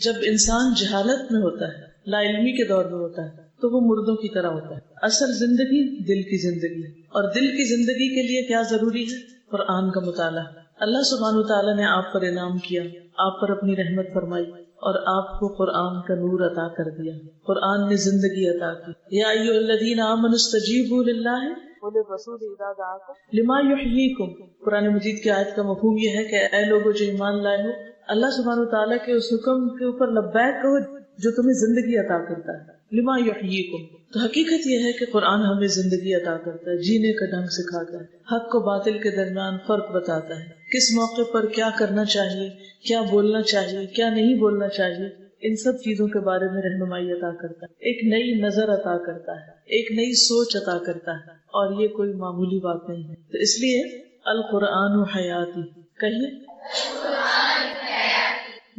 جب انسان جہالت میں ہوتا ہے، لا علمی کے دور میں ہوتا ہے، تو وہ مردوں کی طرح ہوتا ہے. اصل زندگی دل کی زندگی ہے، اور دل کی زندگی کے لیے کیا ضروری ہے؟ قرآن کا مطالعہ. اللہ سبحانہ وتعالیٰ نے آپ پر انعام کیا، آپ پر اپنی رحمت فرمائی اور آپ کو قرآن کا نور عطا کر دیا. قرآن نے زندگی عطا کی. یا ایھا الذین آمنوا استجیبوا للہ وللرسول اذا دعاکم لما یحییکم. قرآن مجید کی آیت کا مفہوم یہ ہے کہ اے لوگوں جو ایمان لائے ہو، اللہ سبحانہ وتعالیٰ کے اس حکم کے اوپر لبیک کہو جو تمہیں زندگی عطا کرتا ہے. لما یحییکم. تو حقیقت یہ ہے کہ قرآن ہمیں زندگی عطا کرتا ہے، جینے کا ڈھنگ سکھاتا ہے، حق و باطل کے درمیان فرق بتاتا ہے، کس موقع پر کیا کرنا چاہیے، کیا بولنا چاہیے، کیا نہیں بولنا چاہیے، ان سب چیزوں کے بارے میں رہنمائی عطا کرتا ہے، ایک نئی نظر عطا کرتا ہے، ایک نئی سوچ عطا کرتا ہے. اور یہ کوئی معمولی بات نہیں ہے. تو اس لیے القرآن حیاتی، کہیے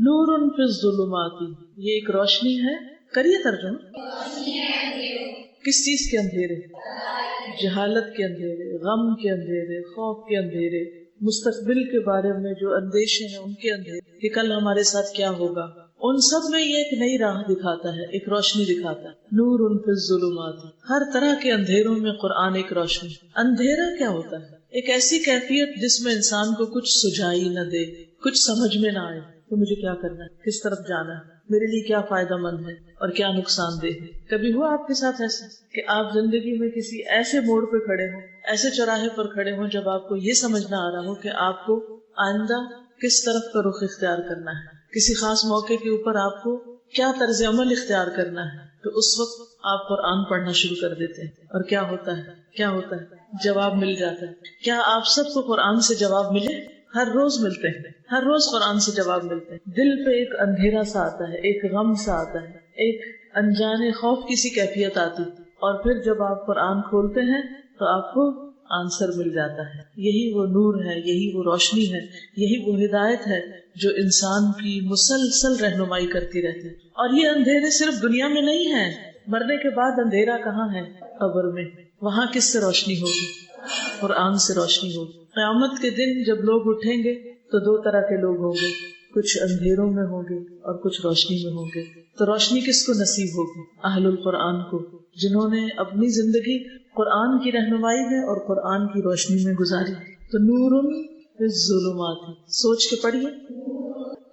نور فی الظلمات، یہ ایک روشنی ہے. کریے ترجمہ. کس چیز کے اندھیرے؟ جہالت کے اندھیرے، غم کے اندھیرے، خوف کے اندھیرے، مستقبل کے بارے میں جو اندیشے ہیں ان کے اندھیرے کہ کل ہمارے ساتھ کیا ہوگا. ان سب میں یہ ایک نئی راہ دکھاتا ہے، ایک روشنی دکھاتا ہے. نور فی الظلمات، ہر طرح کے اندھیروں میں قرآن ایک روشنی. اندھیرا کیا ہوتا ہے؟ ایک ایسی کیفیت جس میں انسان کو کچھ سجائی نہ دے، کچھ سمجھ میں نہ آئے کہ مجھے کیا کرنا ہے، کس طرف جانا ہے، میرے لیے کیا فائدہ مند ہے اور کیا نقصان دہ ہے. کبھی ہوا آپ کے ساتھ ایسا کہ آپ زندگی میں کسی ایسے موڑ پہ کھڑے ہوں، ایسے چوراہے پر کھڑے ہوں جب آپ کو یہ سمجھ نہ آ رہا ہو کہ آپ کو آئندہ کس طرف کا رخ اختیار کرنا ہے، کسی خاص موقع کے اوپر آپ کو کیا طرز عمل اختیار کرنا ہے. تو اس وقت آپ قرآن پڑھنا شروع کر دیتے ہیں اور کیا ہوتا ہے؟ کیا ہوتا ہے؟ جواب مل جاتا ہے. کیا آپ سب کو قرآن سے جواب ملے؟ ہر روز ملتے ہیں، ہر روز قرآن سے جواب ملتے ہیں. دل پہ ایک اندھیرا سا آتا ہے، ایک غم سا آتا ہے، ایک انجانے خوف کی سی کیفیت آتی، اور پھر جب آپ قرآن کھولتے ہیں تو آپ کو آنسر مل جاتا ہے. یہی وہ نور ہے، یہی وہ روشنی ہے، یہی وہ ہدایت ہے جو انسان کی مسلسل رہنمائی کرتی رہتی ہے. اور یہ اندھیرے صرف دنیا میں نہیں ہیں، مرنے کے بعد اندھیرا کہاں ہے؟ قبر میں. وہاں کس سے روشنی ہوگی؟ قرآن سے روشنی ہوگی. قیامت کے دن جب لوگ اٹھیں گے تو دو طرح کے لوگ ہوں گے، کچھ اندھیروں میں ہوں گے اور کچھ روشنی میں ہوں گے. تو روشنی کس کو نصیب ہوگی؟ اہل القرآن کو، جنہوں نے اپنی زندگی قرآن کی رہنمائی میں اور قرآن کی روشنی میں گزاری. تو نور فی الظلمات، سوچ کے پڑھیے.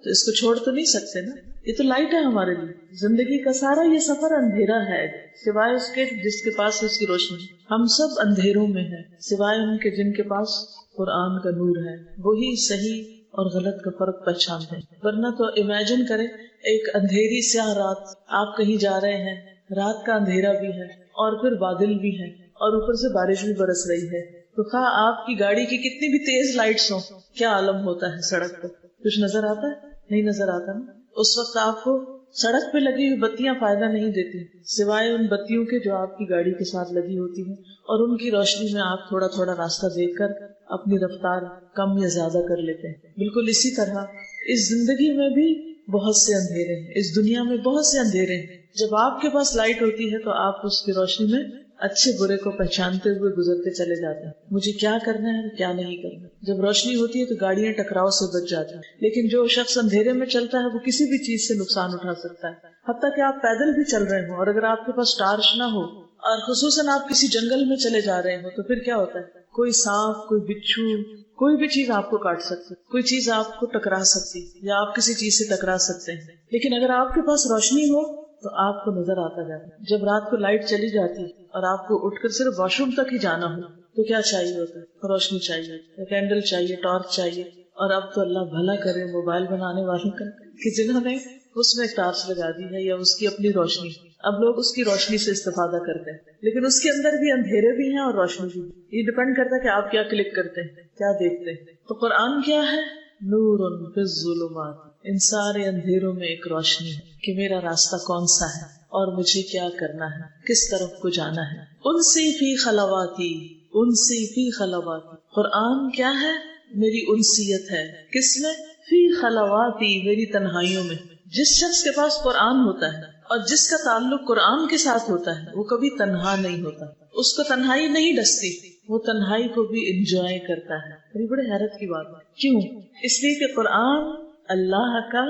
تو اس کو چھوڑ تو نہیں سکتے نا، یہ تو لائٹ ہے ہمارے لیے. زندگی کا سارا یہ سفر اندھیرا ہے سوائے اس کے جس کے پاس اس کی روشنی. ہم سب اندھیروں میں ہیں سوائے ان کے جن کے پاس قرآن کا نور ہے. وہی صحیح اور غلط کا فرق پہچانتے ہیں. ورنہ تو امیجن کریں ایک اندھیری سیاہ رات، آپ کہیں جا رہے ہیں، رات کا اندھیرا بھی ہے اور پھر بادل بھی ہے اور اوپر سے بارش بھی برس رہی ہے. تو خواہ آپ کی گاڑی کی کتنی بھی تیز لائٹس ہوں، کیا عالم ہوتا ہے سڑک پر؟ کچھ نظر آتا ہے؟ نہیں نظر آتا نا. اس وقت آپ کو سڑک پہ لگی ہوئی بتیاں فائدہ نہیں دیتی سوائے ان بتیوں کے جو آپ کی گاڑی کے ساتھ لگی ہوتی ہیں، اور ان کی روشنی میں آپ تھوڑا تھوڑا راستہ دیکھ کر اپنی رفتار کم یا زیادہ کر لیتے ہیں. بالکل اسی طرح اس زندگی میں بھی بہت سے اندھیرے ہیں، اس دنیا میں بہت سے اندھیرے ہیں. جب آپ کے پاس لائٹ ہوتی ہے تو آپ اس کی روشنی میں اچھے برے کو پہچانتے ہوئے گزرتے چلے جاتے ہیں. مجھے کیا کرنا ہے کیا نہیں کرنا. جب روشنی ہوتی ہے تو گاڑیاں ٹکراؤ سے بچ جاتی ہیں، لیکن جو شخص اندھیرے میں چلتا ہے وہ کسی بھی چیز سے نقصان اٹھا سکتا ہے. حتیٰ کہ آپ پیدل بھی چل رہے ہوں اور اگر آپ کے پاس ٹارچ نہ ہو اور خصوصاً آپ کسی جنگل میں چلے جا رہے ہو تو پھر کیا ہوتا ہے؟ کوئی سانپ، کوئی بچھو، کوئی بھی چیز آپ کو کاٹ سکتی، کوئی چیز آپ کو ٹکرا سکتی یا آپ کسی چیز سے ٹکرا سکتے ہیں. لیکن اگر آپ کے پاس روشنی ہو تو آپ کو نظر آتا جاتا ہے. جب رات کو لائٹ چلی جاتی اور آپ کو اٹھ کر صرف واش روم تک ہی جانا ہو تو کیا چاہیے ہوتا ہے؟ روشنی چاہیے، کینڈل چاہیے، ٹارچ چاہیے. اور اب تو اللہ بھلا کرے موبائل بنانے والوں کا کہ جنہوں نے اس میں ٹارچ لگا دی ہے یا اس کی اپنی روشنی، اب لوگ اس کی روشنی سے استفادہ کرتے ہیں. لیکن اس کے اندر بھی اندھیرے بھی ہیں اور روشنی بھی. یہ ڈپینڈ کرتا ہے کہ آپ کیا کلک کرتے ہیں، کیا دیکھتے ہیں. تو قرآن کیا ہے؟ نور فی الظلمات، ان سارے اندھیروں میں ایک روشنی ہے کہ میرا راستہ کون سا ہے اور مجھے کیا کرنا ہے، کس طرف کو جانا ہے. انسی فی خلواتی، انسی فی خلواتی. قرآن کیا ہے؟ میری انسیت ہے. کس میں؟ فی خلواتی، میری تنہائیوں میں. جس شخص کے پاس قرآن ہوتا ہے اور جس کا تعلق قرآن کے ساتھ ہوتا ہے وہ کبھی تنہا نہیں ہوتا. اس کو تنہائی نہیں ڈستی، وہ تنہائی کو بھی انجوائے کرتا ہے. یہ بڑے حیرت کی بات ہے. کیوں؟ اس لیے کہ قرآن اللہ کا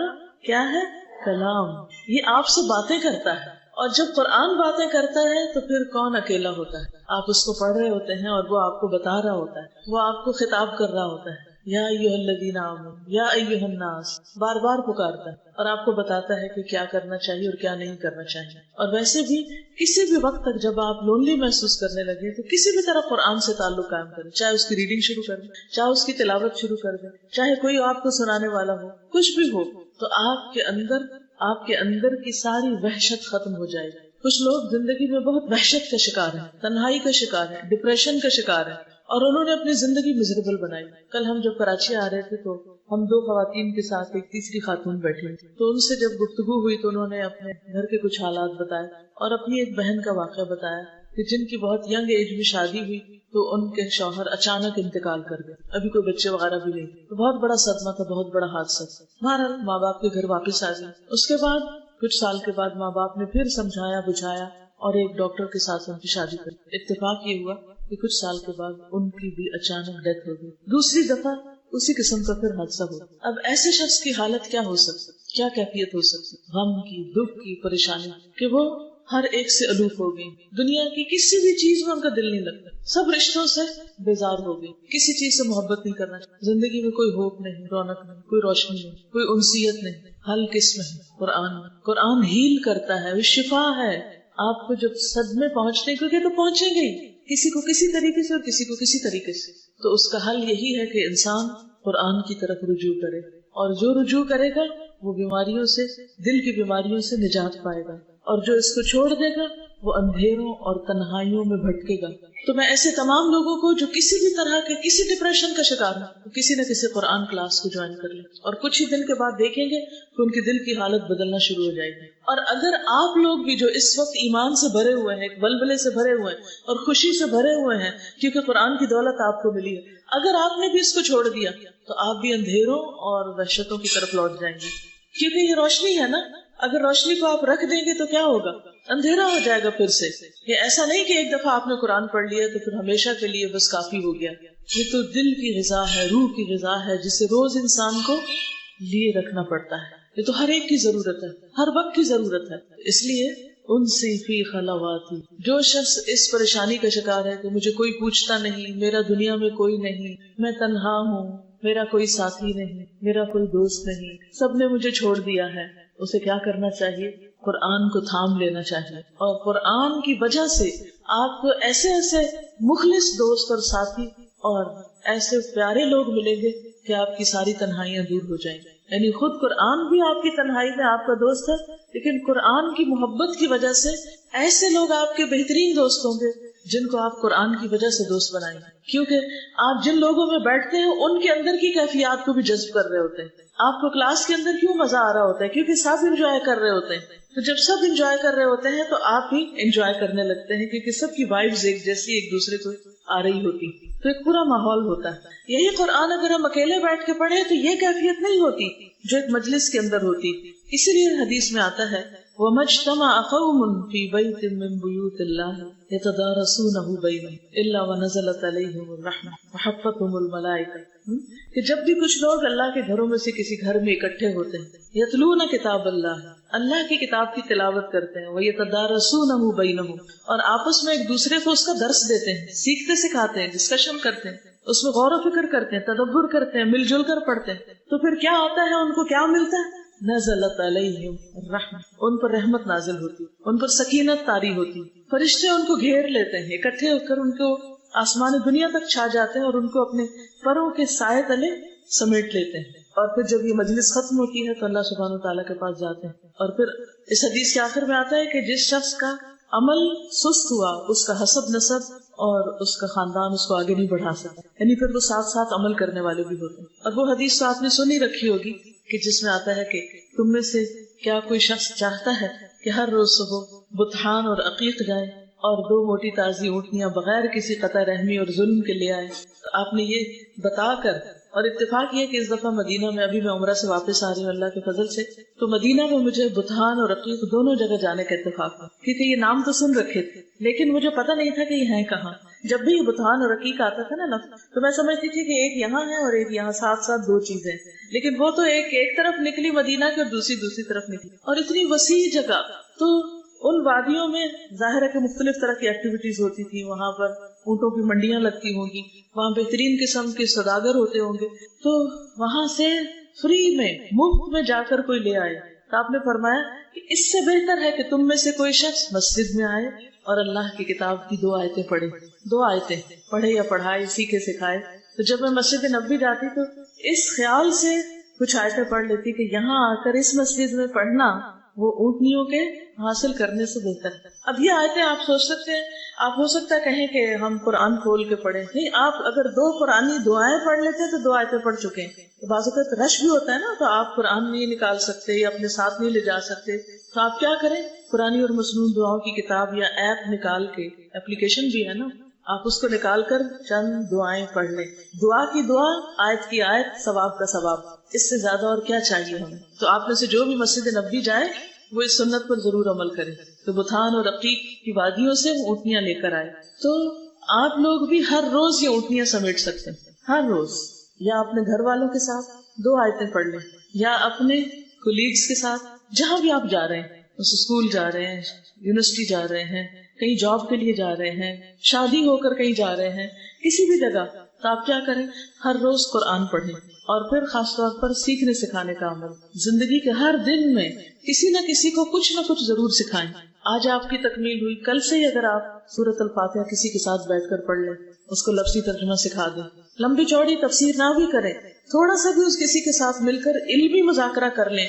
کیا ہے؟ کلام، یہ آپ سے باتیں کرتا ہے. اور جب قرآن باتیں کرتا ہے تو پھر کون اکیلا ہوتا ہے؟ آپ اس کو پڑھ رہے ہوتے ہیں اور وہ آپ کو بتا رہا ہوتا ہے، وہ آپ کو خطاب کر رہا ہوتا ہے، یا ایھا الذین آمنوا، یا ایھا الناس، بار بار پکارتا ہے اور آپ کو بتاتا ہے کہ کیا کرنا چاہیے اور کیا نہیں کرنا چاہیے. اور ویسے بھی کسی بھی وقت تک جب آپ لونلی محسوس کرنے لگے تو کسی بھی طرح قرآن سے تعلق قائم کریں، چاہے اس کی ریڈنگ شروع کر دیں، چاہے اس کی تلاوت شروع کر دیں، چاہے کوئی آپ کو سنانے والا ہو، کچھ بھی ہو، تو آپ کے اندر کی ساری وحشت ختم ہو جائے گی. کچھ لوگ زندگی میں بہت وحشت کا شکار ہیں، تنہائی کا شکار ہیں، ڈپریشن کا شکار ہیں، اور انہوں نے اپنی زندگی مزریبل بنائی. کل ہم جب کراچی آ رہے تھے تو ہم 2 خواتین کے ساتھ ایک تیسری خاتون بیٹھی، تو ان سے جب گفتگو ہوئی تو انہوں نے اپنے گھر کے کچھ حالات بتائے اور اپنی ایک بہن کا واقعہ بتایا کہ جن کی بہت ینگ ایج میں شادی ہوئی تو ان کے شوہر اچانک انتقال کر گئے، ابھی کوئی بچے وغیرہ بھی نہیں، تو بہت بڑا صدمہ تھا، بہت بڑا حادثہ. بہرحال ماں باپ کے گھر واپس آ گئے. اس کے بعد کچھ سال کے بعد ماں باپ نے پھر سمجھایا بجھایا اور ایک ڈاکٹر کے ساتھ ان کی شادی کر. اتفاق یہ ہوا کہ کچھ سال کے بعد ان کی بھی اچانک ڈیتھ ہو گئی. دوسری دفعہ اسی قسم کا پھر حادثہ ہوا. اب ایسے شخص کی حالت کیا ہو سکتی، کیا کیفیت ہو سکتی، غم کی، دکھ کی، پریشانی، کہ وہ ہر ایک سے الوف ہو گئی، دنیا کی کسی بھی چیز میں ان کا دل نہیں لگتا، سب رشتوں سے بیزار ہو گئی، کسی چیز سے محبت نہیں کرنا، زندگی میں کوئی ہوپ نہیں، رونق نہیں، کوئی روشنی نہیں، کوئی انسیت نہیں. حل کس میں ہے؟ قرآن. قرآن ہیل کرتا ہے، وہ شفا ہے. آپ کو جب صدمے پہنچنے کیونکہ تو پہنچیں گے کسی کو کسی طریقے سے اور کسی کو کسی طریقے سے، تو اس کا حل یہی ہے کہ انسان قرآن کی طرف رجوع کرے، اور جو رجوع کرے گا وہ بیماریوں سے، دل کی بیماریوں سے نجات پائے گا، اور جو اس کو چھوڑ دے گا وہ اندھیروں اور تنہائیوں میں بھٹکے گا. تو میں ایسے تمام لوگوں کو جو کسی بھی طرح کے کسی ڈپریشن کا شکار ہیں، وہ کسی نہ کسی قرآن کلاس کو جوائن کر لیں، اور کچھ ہی دن کے بعد دیکھیں گے کہ ان کی دل کی حالت بدلنا شروع ہو جائے گی. اور اگر آپ لوگ بھی جو اس وقت ایمان سے بھرے ہوئے ہیں، ایک بلبلے سے بھرے ہوئے ہیں اور خوشی سے بھرے ہوئے ہیں کیونکہ قرآن کی دولت آپ کو ملی ہے، اگر آپ نے بھی اس کو چھوڑ دیا تو آپ بھی اندھیروں اور وحشتوں کی طرف لوٹ جائیں گے. کیونکہ یہ روشنی ہے نا، اگر روشنی کو آپ رکھ دیں گے تو کیا ہوگا؟ اندھیرا ہو جائے گا پھر سے. یہ ایسا نہیں کہ ایک دفعہ آپ نے قرآن پڑھ لیا تو پھر ہمیشہ کے لیے بس کافی ہو گیا. یہ تو دل کی غذا ہے، روح کی غذا ہے، جسے روز انسان کو لیے رکھنا پڑتا ہے. یہ تو ہر ایک کی ضرورت ہے، ہر وقت کی ضرورت ہے. اس لیے ان سے فی خلواتی، جو شخص اس پریشانی کا شکار ہے کہ مجھے کوئی پوچھتا نہیں، میرا دنیا میں کوئی نہیں، میں تنہا ہوں، میرا کوئی ساتھی نہیں، میرا کوئی دوست نہیں، سب نے مجھے چھوڑ دیا ہے، اسے کیا کرنا چاہیے؟ قرآن کو تھام لینا چاہیے. اور قرآن کی وجہ سے آپ کو ایسے ایسے مخلص دوست اور ساتھی اور ایسے پیارے لوگ ملیں گے کہ آپ کی ساری تنہائیاں دور ہو جائیں گی. یعنی خود قرآن بھی آپ کی تنہائی میں آپ کا دوست ہے، لیکن قرآن کی محبت کی وجہ سے ایسے لوگ آپ کے بہترین دوست ہوں گے جن کو آپ قرآن کی وجہ سے دوست بنائیں گے. کیونکہ آپ جن لوگوں میں بیٹھتے ہیں ان کے اندر کی کیفیات کو بھی جذب کر رہے ہوتے ہیں. آپ کو کلاس کے اندر کیوں مزہ آ رہا ہوتا ہے؟ کیونکہ سب انجوائے کر رہے ہوتے ہیں. تو جب سب انجوائے کر رہے ہوتے ہیں تو آپ بھی انجوائے کرنے لگتے ہیں، کیونکہ سب کی وائبز ایک جیسی ایک دوسرے کو آ رہی ہوتی، تو ایک پورا ماحول ہوتا ہے. یہی قرآن اگر ہم اکیلے بیٹھ کے پڑھیں تو یہ کیفیت نہیں ہوتی جو ایک مجلس کے اندر ہوتی. اسی لیے حدیث میں آتا ہے وَمَا اجْتَمَعَ قَوْمٌ فِي بَيْتٍ مِّن بُيُوتِ اللَّهِ يَتَدَارَسُونَهُ بَيْنَهُمْ إِلَّا وَنَزَلَتْ عَلَيْهِمُ الرَّحْمَةُ وَحَفَّتْهُمُ الْمَلَائِكَةُ، کہ جب بھی کچھ لوگ اللہ کے گھروں میں سے کسی گھر میں اکٹھے ہوتے ہیں، یتلون کتاب اللہ، اللہ کی کتاب کی تلاوت کرتے ہیں، وَيَتَدَارَسُونَهُ بَيْنَهُمْ، اور آپس میں ایک دوسرے کو اس کا درس دیتے ہیں، سیکھتے سکھاتے ہیں، ڈسکشن کرتے ہیں، اس میں غور و فکر کرتے ہیں، تدبر کرتے ہیں، مل جل کر پڑھتے ہیں. تو پھر کیا ہوتا ہے؟ ان کو کیا ملتا ہے؟ نزلت علیہم الرحمہ، ان پر رحمت نازل ہوتی، ان پر سکینت طاری ہوتی، فرشتے ان کو گھیر لیتے ہیں، اکٹھے ہو کر ان کو آسمان دنیا تک چھا جاتے ہیں اور ان کو اپنے پروں کے سائے تلے سمیٹ لیتے ہیں. اور پھر جب یہ مجلس ختم ہوتی ہے تو اللہ سبحانہ وتعالیٰ کے پاس جاتے ہیں. اور پھر اس حدیث کے آخر میں آتا ہے کہ جس شخص کا عمل سست ہوا اس کا حسب نسب اور اس کا خاندان اس کو آگے نہیں بڑھا سکتا، یعنی پھر وہ ساتھ ساتھ عمل کرنے والے بھی ہوتے ہیں. اور وہ حدیث تو آپ نے سنی رکھی ہوگی کہ جس میں آتا ہے کہ تم میں سے کیا کوئی شخص چاہتا ہے کہ ہر روز صبح بطحان اور عقیق جائے اور 2 موٹی تازی اونٹنیاں بغیر کسی قطع رحمی اور ظلم کے لے آئے. تو آپ نے یہ بتا کر، اور اتفاق یہ کہ اس دفعہ مدینہ میں ابھی میں عمرہ سے واپس آ رہی ہوں اللہ کے فضل سے، تو مدینہ میں مجھے بطحان اور عقیق دونوں جگہ جانے کا اتفاق ہوا، کیونکہ یہ نام تو سن رکھے تھے لیکن مجھے پتہ نہیں تھا کہ یہ ہیں کہاں. جب بھی یہ بتان اور رقیق آتا تھا نا لفظ، تو میں سمجھتی تھی کہ ایک یہاں ہے اور ایک یہاں، ساتھ ساتھ دو چیزیں، لیکن وہ تو ایک طرف نکلی مدینہ کی اور دوسری طرف نکلی، اور اتنی وسیع جگہ، تو ان وادیوں میں ظاہر ہے کہ مختلف طرح کی ایکٹیویٹیز ہوتی تھی، وہاں پر اونٹوں کی منڈیاں لگتی ہوں گی، وہاں بہترین قسم کے سوداگر ہوتے ہوں گے، تو وہاں سے فری میں مفت میں جا کر کوئی لے آئے، تو آپ نے فرمایا کہ اس سے بہتر ہے کہ تم میں سے کوئی شخص مسجد میں آئے اور اللہ کی کتاب کی 2 آیتیں پڑھے، 2 آیتیں پڑھے یا پڑھائے، سیکھے سکھائے۔ تو جب میں مسجد نبوی جاتی تو اس خیال سے کچھ آیتیں پڑھ لیتی کہ یہاں آ کر اس مسجد میں پڑھنا وہ اونٹنیوں کے حاصل کرنے سے بہتر ہے۔ اب یہ آیتیں آپ سوچ سکتے ہیں، آپ ہو سکتا ہے کہیں کہ ہم قرآن کھول کے پڑھیں، نہیں، آپ اگر 2 قرآنی دعائیں پڑھ لیتے ہیں تو 2 آیتیں پڑھ چکے ہیں۔ تو بعض اوقات رش بھی ہوتا ہے نا، تو آپ قرآن نہیں نکال سکتے یا اپنے ساتھ نہیں لے جا سکتے، تو آپ کیا کریں، قرآنی اور مسنون دعاؤں کی کتاب یا ایپ نکال کے، اپلیکیشن بھی ہے نا، آپ اس کو نکال کر چند دعائیں پڑھ لیں، دعا کی دعا، آیت کی آیت، ثواب کا ثواب، اس سے زیادہ اور کیا چاہیے ہمیں۔ تو آپ میں سے جو بھی مسجد نبوی جائے وہ اس سنت پر ضرور عمل کرے۔ تو بتان اور عقیق کی وادیوں سے وہ اونٹنیاں لے کر آئے، تو آپ لوگ بھی ہر روز یہ اونٹنیاں سمیٹ سکتے ہیں، ہر روز، یا اپنے گھر والوں کے ساتھ 2 آیتیں پڑھ لیں، یا اپنے کولیگز کے ساتھ، جہاں بھی آپ جا رہے ہیں، اس اسکول جا رہے ہیں، یونیورسٹی جا رہے ہیں، کہیں جاب کے لیے جا رہے ہیں، شادی ہو کر کہیں جا رہے ہیں، کسی بھی جگہ، تو آپ کیا کریں، ہر روز قرآن پڑھیں، اور پھر خاص طور پر سیکھنے سکھانے کا عمل، زندگی کے ہر دن میں کسی نہ کسی کو کچھ نہ کچھ ضرور سکھائیں۔ آج آپ کی تکمیل ہوئی، کل سے ہی اگر آپ سورۃ الفاتحہ کسی کے ساتھ بیٹھ کر پڑھ لیں، اس کو لفظی ترجمہ سکھا دیں، لمبی چوڑی تفسیر نہ بھی کریں، تھوڑا سا بھی اس کسی کے ساتھ مل کر علمی مذاکرہ کر لیں،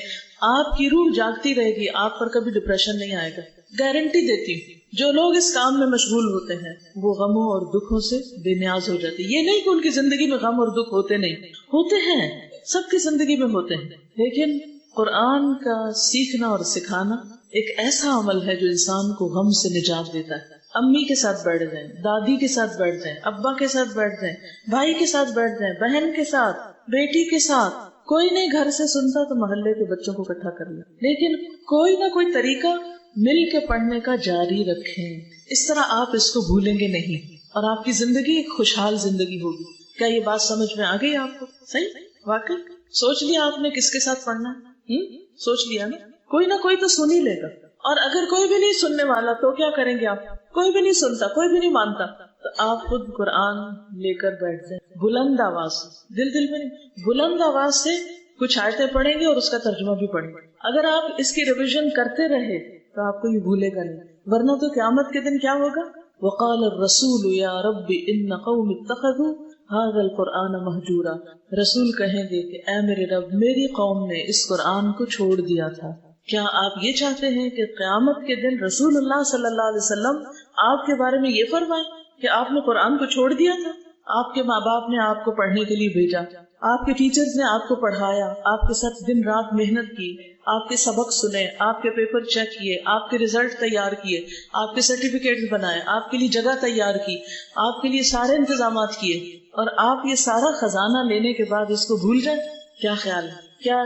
آپ کی روح جاگتی رہے گی، آپ پر کبھی ڈپریشن نہیں آئے گا، گارنٹی دیتی ہوں۔ جو لوگ اس کام میں مشغول ہوتے ہیں وہ غموں اور دکھوں سے بے نیاز ہو جاتے ہیں۔ یہ نہیں کہ ان کی زندگی میں غم اور دکھ ہوتے نہیں، ہوتے ہیں، سب کی زندگی میں ہوتے ہیں، لیکن قرآن کا سیکھنا اور سکھانا ایک ایسا عمل ہے جو انسان کو غم سے نجات دیتا ہے۔ امی کے ساتھ بیٹھ جائیں، دادی کے ساتھ بیٹھ جائیں، ابا کے ساتھ بیٹھ جائیں، بھائی کے ساتھ بیٹھ جائیں، بہن کے ساتھ، بیٹی کے ساتھ، کوئی نہیں گھر سے سنتا تو محلے کے بچوں کو اکٹھا کر لیں، لیکن کوئی نہ کوئی طریقہ مل کے پڑھنے کا جاری رکھیں، اس طرح آپ اس کو بھولیں گے نہیں، اور آپ کی زندگی ایک خوشحال زندگی ہوگی۔ کیا یہ بات سمجھ میں آ گئی آپ کو؟ صحیح، واقعی سوچ لیا آپ نے کس کے ساتھ پڑھنا ہے؟ سوچ لیا نا، کوئی نہ کوئی تو سن ہی لے گا، اور اگر کوئی بھی نہیں سننے والا تو کیا کریں گے آپ؟ کوئی بھی نہیں سنتا، کوئی بھی نہیں مانتا، تو آپ خود قرآن لے کر بیٹھ جائیں، بلند آواز سے، دل میں نہیں، بلند آواز سے کچھ آیتیں پڑھیں گے اور اس کا ترجمہ بھی پڑھیں گے۔ اگر آپ اس کی ریویژن کرتے رہے تو آپ کو یہ بھولے گا نہیں، ورنہ تو قیامت کے دن کیا ہوگا، وقال الرسول یا رب ان قوم اتخذوا هذا القرآن مہجورا، رسول کہیں گے کہ اے میرے رب، میری قوم نے اس قرآن کو چھوڑ دیا تھا۔ کیا آپ یہ چاہتے ہیں کہ قیامت کے دن رسول اللہ صلی اللہ علیہ وسلم آپ کے بارے میں یہ فرمائیں کہ آپ نے قرآن کو چھوڑ دیا تھا؟ آپ کے ماں باپ نے آپ کو پڑھنے کے لیے بھیجا، آپ کے ٹیچرز نے آپ کو پڑھایا، آپ کے ساتھ دن رات محنت کی، آپ کے سبق سنے، آپ کے پیپر چیک کیے، آپ کے ریزلٹ تیار کیے، آپ کے سرٹیفکیٹس بنائے، آپ کے لیے جگہ تیار کی، آپ کے لیے سارے انتظامات کیے، اور آپ یہ سارا خزانہ لینے کے بعد اس کو بھول جائیں؟ کیا خیال ہے؟ کیا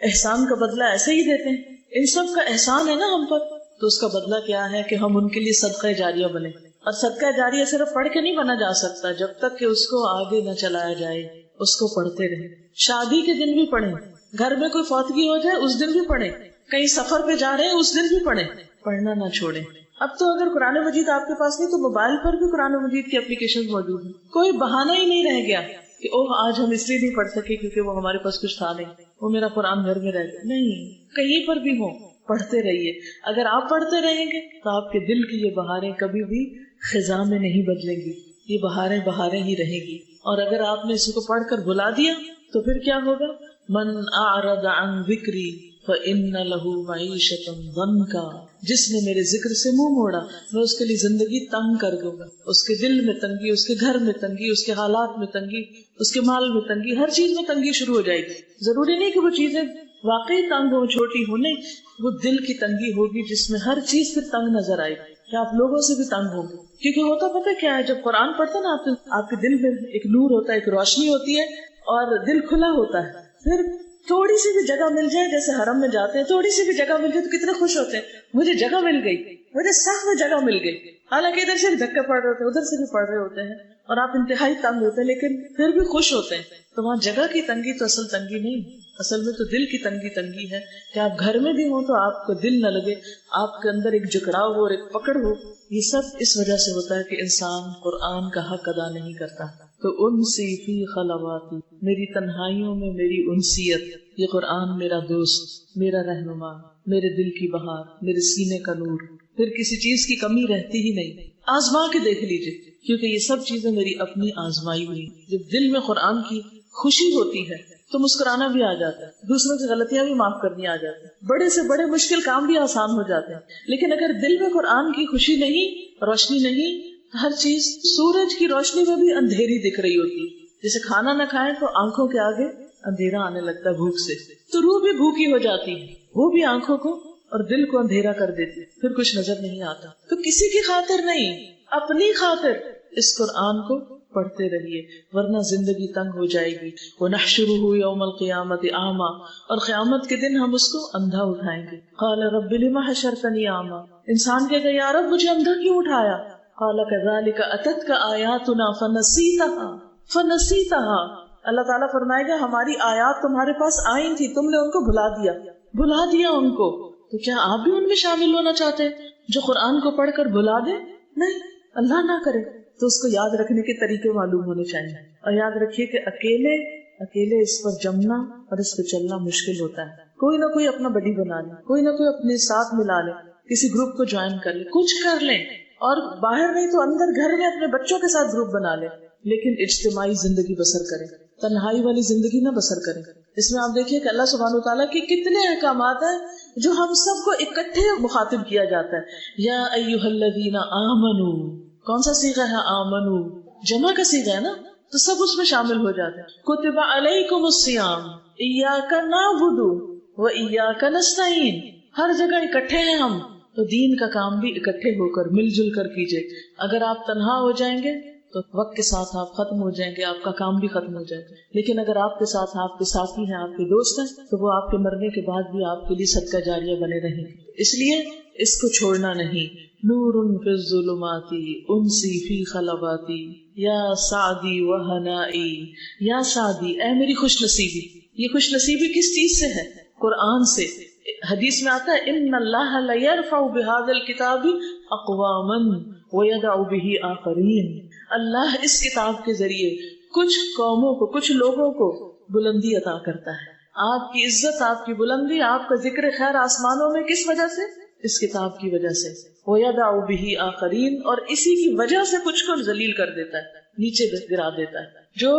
احسان کا بدلہ ایسے ہی دیتے ہیں؟ ان سب کا احسان ہے نا ہم پر، تو اس کا بدلہ کیا ہے کہ ہم ان کے لیے صدقہ جاریہ بنے، اور صدقہ جاریہ صرف پڑھ کے نہیں بنا جا سکتا جب تک کہ اس کو آگے نہ چلایا جائے، اس کو پڑھتے رہیں، شادی کے دن بھی پڑھیں، گھر میں کوئی فوتگی ہو جائے اس دن بھی پڑھیں، کہیں سفر پہ جا رہے ہیں اس دن بھی پڑھیں، پڑھنا نہ چھوڑیں۔ اب تو اگر قرآن مجید آپ کے پاس نہیں تو موبائل پر بھی قرآن مجید کی اپلیکیشن موجود ہیں، کوئی بہانہ ہی نہیں رہ گیا کہ اوہ آج ہم اس لیے نہیں پڑھ سکے کیونکہ وہ ہمارے پاس کچھ تھا نہیں، وہ میرا قرآن گھر میں رہ گیا، نہیں، کہیں پر بھی ہو، پڑھتے رہیے۔ اگر آپ پڑھتے رہیں گے تو آپ کے دل کی یہ بہاریں کبھی بھی خزاں میں نہیں بدلیں گی، یہ بہاریں بہاریں ہی رہیں گی، اور اگر آپ نے اس کو پڑھ کر بھلا دیا تو پھر کیا ہوگا، من اعرض عن ذکری فإن له معیشۃ ضنکا، جس نے میرے ذکر سے منہ موڑا میں اس کے لیے زندگی تنگ کر دوں گا، اس کے دل میں تنگی، اس کے گھر میں تنگی، اس کے حالات میں تنگی، اس کے مال میں تنگی، ہر چیز میں تنگی شروع ہو جائے گی۔ ضروری نہیں کہ وہ چیزیں واقعی تنگ ہو، چھوٹی ہو، نہیں، وہ دل کی تنگی ہوگی جس میں ہر چیز پھر تنگ نظر آئے گی، کہ آپ لوگوں سے بھی تنگ ہوں گے، کیونکہ ہوتا پتہ کیا ہے، جب قرآن پڑھتے نا آپ کے دل میں ایک نور ہوتا ہے، ایک روشنی ہوتی ہے، اور دل کھلا ہوتا ہے، پھر تھوڑی سی بھی جگہ مل جائے، جیسے حرم میں جاتے ہیں، تھوڑی سی بھی جگہ مل جائے تو کتنے خوش ہوتے ہیں، مجھے جگہ مل گئی، مجھے صف میں جگہ مل گئی. حالانکہ ادھر سے بھی دھکے پڑ رہے ہوتے ہیں، ادھر سے بھی پڑ رہے ہوتے ہیں، اور آپ انتہائی تنگ ہوتے ہیں، لیکن پھر بھی خوش ہوتے ہیں. تو وہاں جگہ کی تنگی تو اصل تنگی نہیں، اصل میں تو دل کی تنگی ہے کہ آپ گھر میں بھی ہوں تو آپ کو دل نہ لگے، آپ کے اندر ایک جکڑاؤ ہو اور ایک پکڑ ہو. یہ سب اس وجہ سے ہوتا ہے کہ انسان قرآن کا حق ادا نہیں کرتا. تو انسی فی خلواتی، میری تنہائیوں میں میری انسیت، یہ قرآن میرا دوست، میرا رہنما، میرے دل کی بہار، میرے سینے کا نور. پھر کسی چیز کی کمی رہتی ہی نہیں. آزما کے دیکھ لیجئے، کیونکہ یہ سب چیزیں میری اپنی آزمائی ہوئی. جب دل میں قرآن کی خوشی ہوتی ہے تو مسکرانا بھی آ جاتا ہے، دوسروں کی غلطیاں بھی معاف کرنی آ جاتی ہیں، بڑے سے بڑے مشکل کام بھی آسان ہو جاتے ہیں. لیکن اگر دل میں قرآن کی خوشی نہیں، روشنی نہیں، ہر چیز سورج کی روشنی میں بھی اندھیری دکھ رہی ہوتی ہے. جیسے کھانا نہ کھائیں تو آنکھوں کے آگے اندھیرا آنے لگتا ہے بھوک سے، تو روح بھی بھوکی ہو جاتی ہے، وہ بھی آنکھوں کو اور دل کو اندھیرا کر دیتی، پھر کچھ نظر نہیں آتا. تو کسی کی خاطر نہیں، اپنی خاطر اس قرآن کو پڑھتے رہیے، ورنہ زندگی تنگ ہو جائے گی. وَنَحْشُرُهُ يَوْمَ الْقِيَامَةِ أَعْمَى، اور قیامت کے دن ہم اس کو اندھا اٹھائیں گے. قَالَ رَبِّ لِمَ حَشَرْتَنِي أَعْمَى، انسان کہے گا یا رب مجھے اندھا کیوں اٹھایا؟ قَالَ كَذَلِكَ أَتَتْكَ آيَاتُنَا فَنَسِيتَهَا. اللہ تعالیٰ فرمائے گا ہماری آیات تمہارے پاس آئی تھی، تم نے ان کو بھلا دیا ان کو. تو کیا آپ بھی ان میں شامل ہونا چاہتے ہیں جو قرآن کو پڑھ کر بھلا دے؟ نہیں، اللہ نہ کرے. تو اس کو یاد رکھنے کے طریقے معلوم ہونے چاہیے. اور یاد رکھیے کہ اکیلے اس پر جمنا اور اس پہ چلنا مشکل ہوتا ہے. کوئی نہ کوئی اپنا بڈی بنا لے، کوئی نہ کوئی اپنے ساتھ ملا لے، کسی گروپ کو جوائن کر لے، کچھ کر لیں. اور باہر نہیں تو اندر گھر میں اپنے بچوں کے ساتھ گروپ بنا لے، لیکن اجتماعی زندگی بسر کریں، تنہائی والی زندگی نہ بسر کریں. اس میں آپ دیکھیے کہ اللہ سبحانہ وتعالیٰ کے کتنے احکامات ہیں جو ہم سب کو اکٹھے مخاطب کیا جاتا ہے. یا ایھا الذین آمنو، کون سا صیغہ ہے؟ آمنو، جمع کا صیغہ ہے نا، تو سب اس میں شامل ہو جاتے ہیں. کتب علیکم الصیام ایاک نعبد و ایاک نستعین، ہر جگہ اکٹھے ہیں ہم، تو دین کا کام بھی اکٹھے ہو کر مل جل کر کیجئے. اگر آپ تنہا ہو جائیں گے تو وقت کے ساتھ آپ ختم ہو جائیں گے، آپ کا کام بھی ختم ہو جائے گا. لیکن اگر آپ کے ساتھ آپ کے ساتھی ہیں، آپ کے دوست ہیں، تو وہ آپ کے مرنے کے بعد بھی آپ کے لیے صدقہ جاریہ بنے رہیں گے. اس لیے اس کو چھوڑنا نہیں. نور فی الظلمات انسی فی خلواتی یا سعدی و ہنائی. یا سعدی، اے میری خوش نصیبی. یہ خوش نصیبی کس چیز سے ہے؟ قرآن سے. حدیث میں آتا ہے ان اللہ لیرفع بہذا الکتاب اقواما ویدع بہ آخرین. اللہ اس کتاب کے ذریعے کچھ قوموں کو، کچھ لوگوں کو بلندی عطا کرتا ہے. آپ کی عزت، آپ کی بلندی، آپ کا ذکر خیر آسمانوں میں کس وجہ سے؟ اس کتاب کی وجہ سے. وَيَدَعُ بِهِ آخَرِينَ، اور اسی کی وجہ سے کچھ کو ذلیل کر دیتا ہے، نیچے گرا دیتا ہے. جو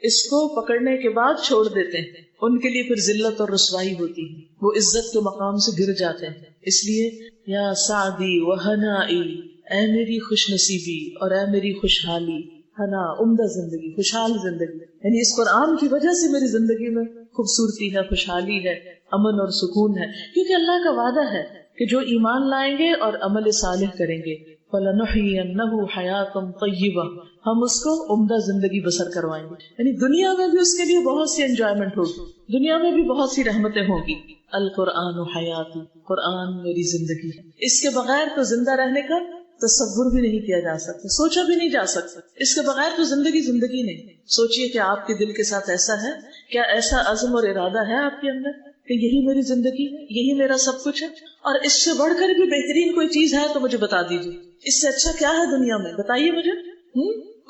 اس کو پکڑنے کے بعد چھوڑ دیتے ہیں ان کے لیے پھر ذلت اور رسوائی ہوتی ہے، وہ عزت کے مقام سے گر جاتے ہیں. اس لیے یا سعدی و ہنائی، اے میری خوش نصیبی اور اے میری خوشحالی. ہنا، عمدہ زندگی، خوشحال زندگی، یعنی اس قرآن کی وجہ سے میری زندگی میں خوبصورتی ہے، خوشحالی ہے، امن اور سکون ہے. کیونکہ اللہ کا وعدہ ہے کہ جو ایمان لائیں گے اور عمل صالح کریں گے فَلَنُحْيِيَنَّهُ حَيَاةً طَيِّبَةً، ہم اس کو عمدہ زندگی بسر کروائیں گے. یعنی دنیا میں بھی اس کے لیے بہت سی انجوائمنٹ ہوگی، دنیا میں بھی بہت سی رحمتیں ہوں گی. القرآن حیاتی، قرآن میری زندگی ہے. اس کے بغیر تو زندہ رہنے کا تصور بھی نہیں کیا جا سکتا، سوچا بھی نہیں جا سکتا. اس کے بغیر تو زندگی زندگی نہیں. سوچئے کہ آپ کے دل کے ساتھ ایسا ہے، کیا ایسا عزم اور ارادہ ہے آپ کے اندر کہ یہی میری زندگی ہے، یہی میرا سب کچھ ہے، اور اس سے بڑھ کر بھی بہترین کوئی چیز ہے تو مجھے بتا دیجیے. اس سے اچھا کیا ہے دنیا میں؟ بتائیے مجھے.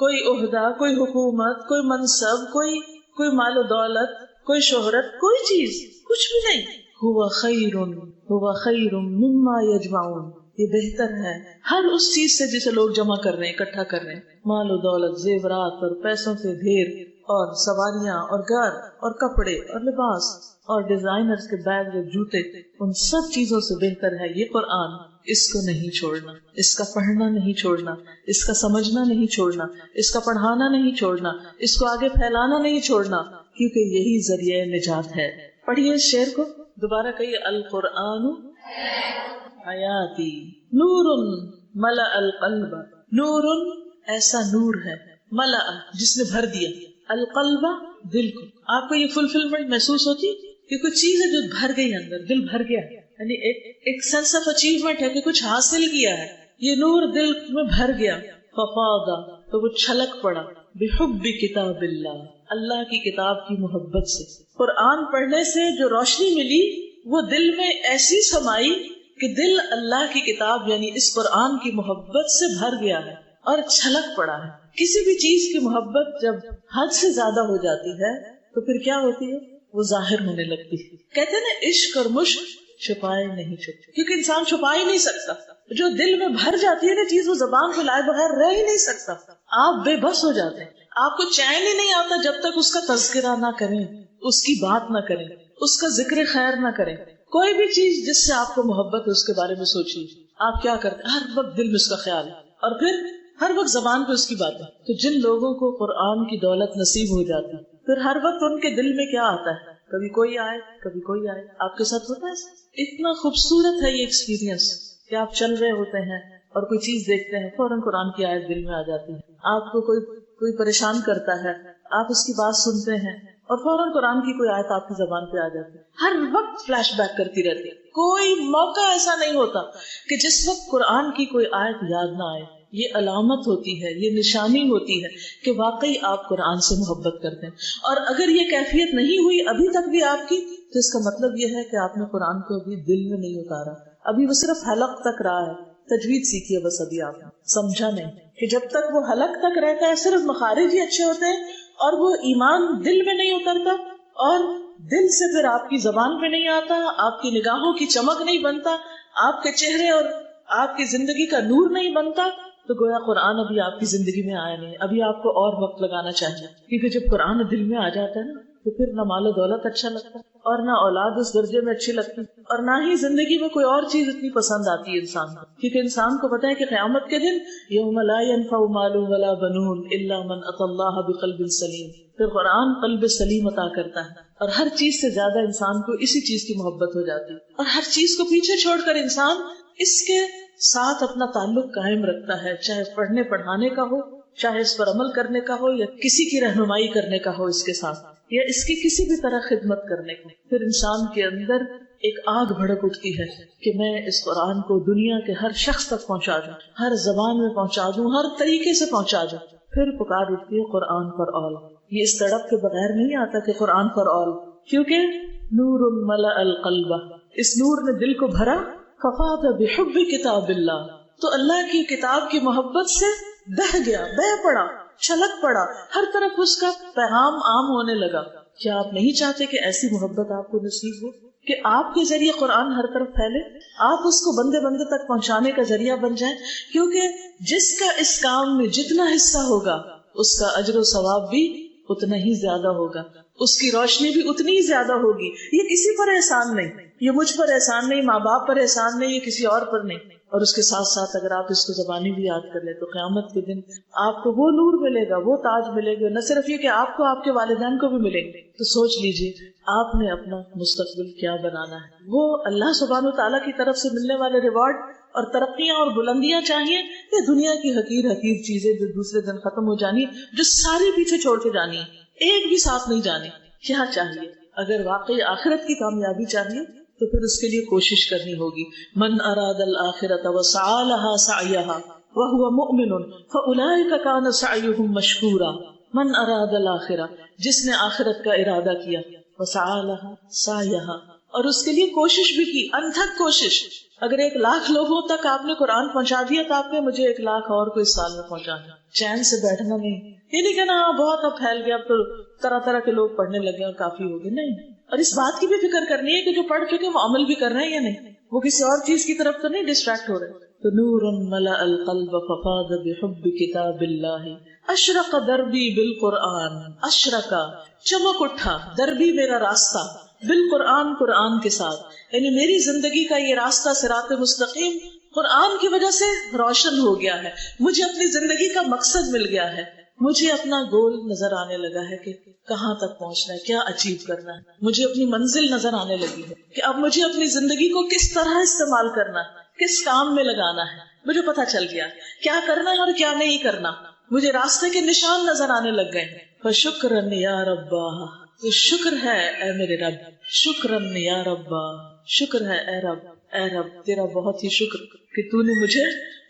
کوئی عہدہ، کوئی حکومت، کوئی منصب، کوئی مال و دولت، کوئی شہرت، کوئی چیز، کچھ بھی نہیں. ہوا خیر مما یجمعون، یہ بہتر ہے ہر اس چیز سے جسے لوگ جمع کر رہے ہیں، اکٹھا کر رہے ہیں. مال و دولت، زیورات اور پیسوں کے ڈھیر، اور سواریاں اور گھر اور کپڑے اور لباس اور ڈیزائنرز کے بیگ اور جوتے، ان سب چیزوں سے بہتر ہے یہ قرآن. اس کو نہیں چھوڑنا، اس کا پڑھنا نہیں چھوڑنا، اس کا سمجھنا نہیں چھوڑنا، اس کا پڑھانا نہیں چھوڑنا، اس کو آگے پھیلانا نہیں چھوڑنا، کیونکہ یہی ذریعہ نجات ہے. پڑھیے اس شعر کو دوبارہ کہیے. القرآن حیاتی نور ملأ القلب، نور ایسا نور ہے، ملأ جس نے بھر دیا، القلب دل کو. آپ کو یہ فلفلمنٹ محسوس ہوتی کہ کوئی چیز ہے جو بھر گئی اندر، دل بھر گیا، یعنی ایک سینس آف اچیومنٹ ہے کہ کچھ حاصل کیا ہے، یہ نور دل میں بھر گیا، ففاض تو وہ چھلک پڑا، بحب کتاب اللہ، اللہ کی کتاب کی محبت سے، قرآن پڑھنے سے جو روشنی ملی وہ دل میں ایسی سمائی کہ دل اللہ کی کتاب یعنی اس قرآن کی محبت سے بھر گیا ہے اور چھلک پڑا ہے۔ کسی بھی چیز کی محبت جب حد سے زیادہ ہو جاتی ہے تو پھر کیا ہوتی ہے؟ وہ ظاہر ہونے لگتی ہے۔ کہتے ہیں نا عشق اور مشق چھپائے نہیں چھپتے، کیونکہ انسان چھپا ہی نہیں سکتا، جو دل میں بھر جاتی ہے نا چیز وہ زبان کو لائے بغیر رہ ہی نہیں سکتا، آپ بے بس ہو جاتے ہیں، آپ کو چین ہی نہیں آتا جب تک اس کا تذکرہ نہ کریں، اس کی بات نہ کریں، اس کا ذکر خیر نہ کریں۔ کوئی بھی چیز جس سے آپ کو محبت ہے اس کے بارے میں سوچیے، آپ کیا کرتے ہیں؟ ہر وقت دل میں اس کا خیال ہے اور پھر ہر وقت زبان پہ اس کی بات ہے۔ تو جن لوگوں کو قرآن کی دولت نصیب ہو جاتی ہے پھر ہر وقت ان کے دل میں کیا آتا ہے؟ کبھی کوئی آئے کبھی کوئی آئے۔ آپ کے ساتھ ہوتا ہے؟ اتنا خوبصورت ہے یہ ایکسپیرینس کہ آپ چل رہے ہوتے ہیں اور کوئی چیز دیکھتے ہیں، فوراً قرآن کی آیت دل میں آ جاتی ہے۔ آپ کو کوئی پریشان کرتا ہے، آپ اس کی بات سنتے ہیں اور فوراً قرآن کی کوئی آیت آپ کی زبان پہ آ جاتی ہے۔ ہر وقت فلیش بیک کرتی رہتی ہے، کوئی موقع ایسا نہیں ہوتا کہ جس وقت قرآن کی کوئی آیت یاد نہ آئے۔ یہ علامت ہوتی ہے، یہ نشانی ہوتی ہے کہ واقعی آپ قرآن سے محبت کرتے ہیں۔ اور اگر یہ کیفیت نہیں ہوئی ابھی تک بھی آپ کی، تو اس کا مطلب یہ ہے کہ آپ نے قرآن کو ابھی دل میں نہیں اتارا، ابھی وہ صرف حلق تک رہا ہے، تجوید سیکھی ہے بس، ابھی آپ نے سمجھا نہیں کہ جب تک وہ حلق تک رہتا ہے صرف مخارج ہی اچھے ہوتے ہیں اور وہ ایمان دل میں نہیں اترتا اور دل سے پھر آپ کی زبان پہ نہیں آتا، آپ کی نگاہوں کی چمک نہیں بنتا، آپ کے چہرے اور آپ کی زندگی کا نور نہیں بنتا، تو گویا قرآن ابھی آپ کی زندگی میں آیا نہیں، ابھی آپ کو اور وقت لگانا چاہیے۔ کیونکہ جب قرآن دل میں آ جاتا ہے نا تو پھر نہ مال و دولت اچھا لگتا اور نہ اولاد اس درجے میں اچھی لگتی اور نہ ہی زندگی میں کوئی اور چیز اتنی پسند آتی ہے انسان کو، کیونکہ انسان کو پتا ہے کہ قیامت کے دن یوم لا ينفع مال ولا بنون الا من اتى الله بقلب سلیم، پھر قرآن قلب سلیم عطا کرتا ہے اور ہر چیز سے زیادہ انسان کو اسی چیز کی محبت ہو جاتی ہے اور ہر چیز کو پیچھے چھوڑ کر انسان اس کے ساتھ اپنا تعلق قائم رکھتا ہے، چاہے پڑھنے پڑھانے کا ہو، چاہے اس پر عمل کرنے کا ہو یا کسی کی رہنمائی کرنے کا ہو اس کے ساتھ یا اس کی کسی بھی طرح خدمت کرنے کا۔ پھر انسان کے اندر ایک آگ بھڑک اٹھتی ہے کہ میں اس قرآن کو دنیا کے ہر شخص تک پہنچا دوں، ہر زبان میں پہنچا دوں، ہر طریقے سے پہنچا دوں۔ پھر پکار اٹھتی ہے قرآن پر اول، یہ اس تڑپ کے بغیر نہیں آتا کہ قرآن پر اول، کیونکہ نور ملأ القلب، اس نور نے دل کو بھرا، ففاض بحب کتاب اللہ، تو اللہ کی کتاب کی محبت سے بہہ گیا، بہہ پڑا، چھلک پڑا، ہر طرف اس کا پیغام عام ہونے لگا۔ کیا آپ نہیں چاہتے کہ ایسی محبت آپ کو نصیب ہو کہ آپ کے ذریعے قرآن ہر طرف پھیلے، آپ اس کو بندے بندے تک پہنچانے کا ذریعہ بن جائیں؟ کیونکہ جس کا اس کام میں جتنا حصہ ہوگا اس کا اجر و ثواب بھی اتنا ہی زیادہ ہوگا، اس کی روشنی بھی اتنی ہی زیادہ ہوگی۔ یہ کسی پر احسان نہیں، یہ مجھ پر احسان نہیں، ماں باپ پر احسان نہیں، یہ کسی اور پر نہیں۔ اور اس کے ساتھ ساتھ اگر آپ اس کو زبانی بھی یاد کر لیں تو قیامت کے دن آپ کو وہ نور ملے گا، وہ تاج ملے گا، نہ صرف یہ کہ آپ کو، آپ کے والدین کو بھی ملیں گے۔ تو سوچ لیجئے آپ نے اپنا مستقبل کیا بنانا ہے، وہ اللہ سبحانہ و تعالیٰ کی طرف سے ملنے والے ریوارڈ اور ترقیاں اور بلندیاں چاہیے یا دنیا کی حقیر حقیر چیزیں جو دوسرے دن ختم ہو جانی، جو ساری پیچھے چھوڑ کے جانی ہے، ایک بھی ساتھ نہیں جانی؟ کیا چاہیے؟ اگر واقعی آخرت کی کامیابی چاہیے تو پھر اس کے لیے کوشش کرنی ہوگی۔ من اراد الآخرۃ وسعى لها سعيها وهو مؤمن فاولئک کان سعیهم مشکورا۔ من اراد الآخرہ، جس نے آخرت کا ارادہ کیا، وسعى لها سعيها، اور اس کے لیے کوشش بھی کی، انتھک کوشش۔ اگر 1,00,000 لوگوں تک آپ نے قرآن پہنچا دیا تو آپ نے مجھے 1,00,000 اور کو اس سال میں پہنچانا، چین سے بیٹھنا نہیں، یہ نہیں کہنا ہاں بہت اب پھیل گیا، اب تو طرح طرح کے لوگ پڑھنے لگے اور کافی ہو گئے، نہیں۔ اور اس بات کی بھی فکر کرنی ہے کہ جو پڑھ چکے وہ عمل بھی کر رہے ہیں یا نہیں، وہ کسی اور چیز کی طرف تو نہیں ڈسٹریکٹ ہو رہے۔ تو نور ملأ القلب ففاض بحب کتاب اللہ، اشرق دربی بالقرآن، اشرق چمک اٹھا، دربی میرا راستہ، بالقرآن قرآن کے ساتھ، یعنی میری زندگی کا یہ راستہ صراط مستقیم قرآن کی وجہ سے روشن ہو گیا ہے، مجھے اپنی زندگی کا مقصد مل گیا ہے، مجھے اپنا گول نظر آنے لگا ہے کہ کہاں تک پہنچنا ہے، کیا اچیو کرنا ہے، مجھے اپنی منزل نظر آنے لگی ہے کہ اب مجھے اپنی زندگی کو کس طرح استعمال کرنا ہے، کس کام میں لگانا ہے، مجھے پتا چل گیا کیا کرنا ہے اور کیا نہیں کرنا، مجھے راستے کے نشان نظر آنے لگ گئے ہیں۔ فشکرا یا ربا، یہ شکر ہے اے میرے رب، شکرن یا ربا، شکر ہے اے رب، اے رب تیرا بہت ہی شکر کہ تو نے مجھے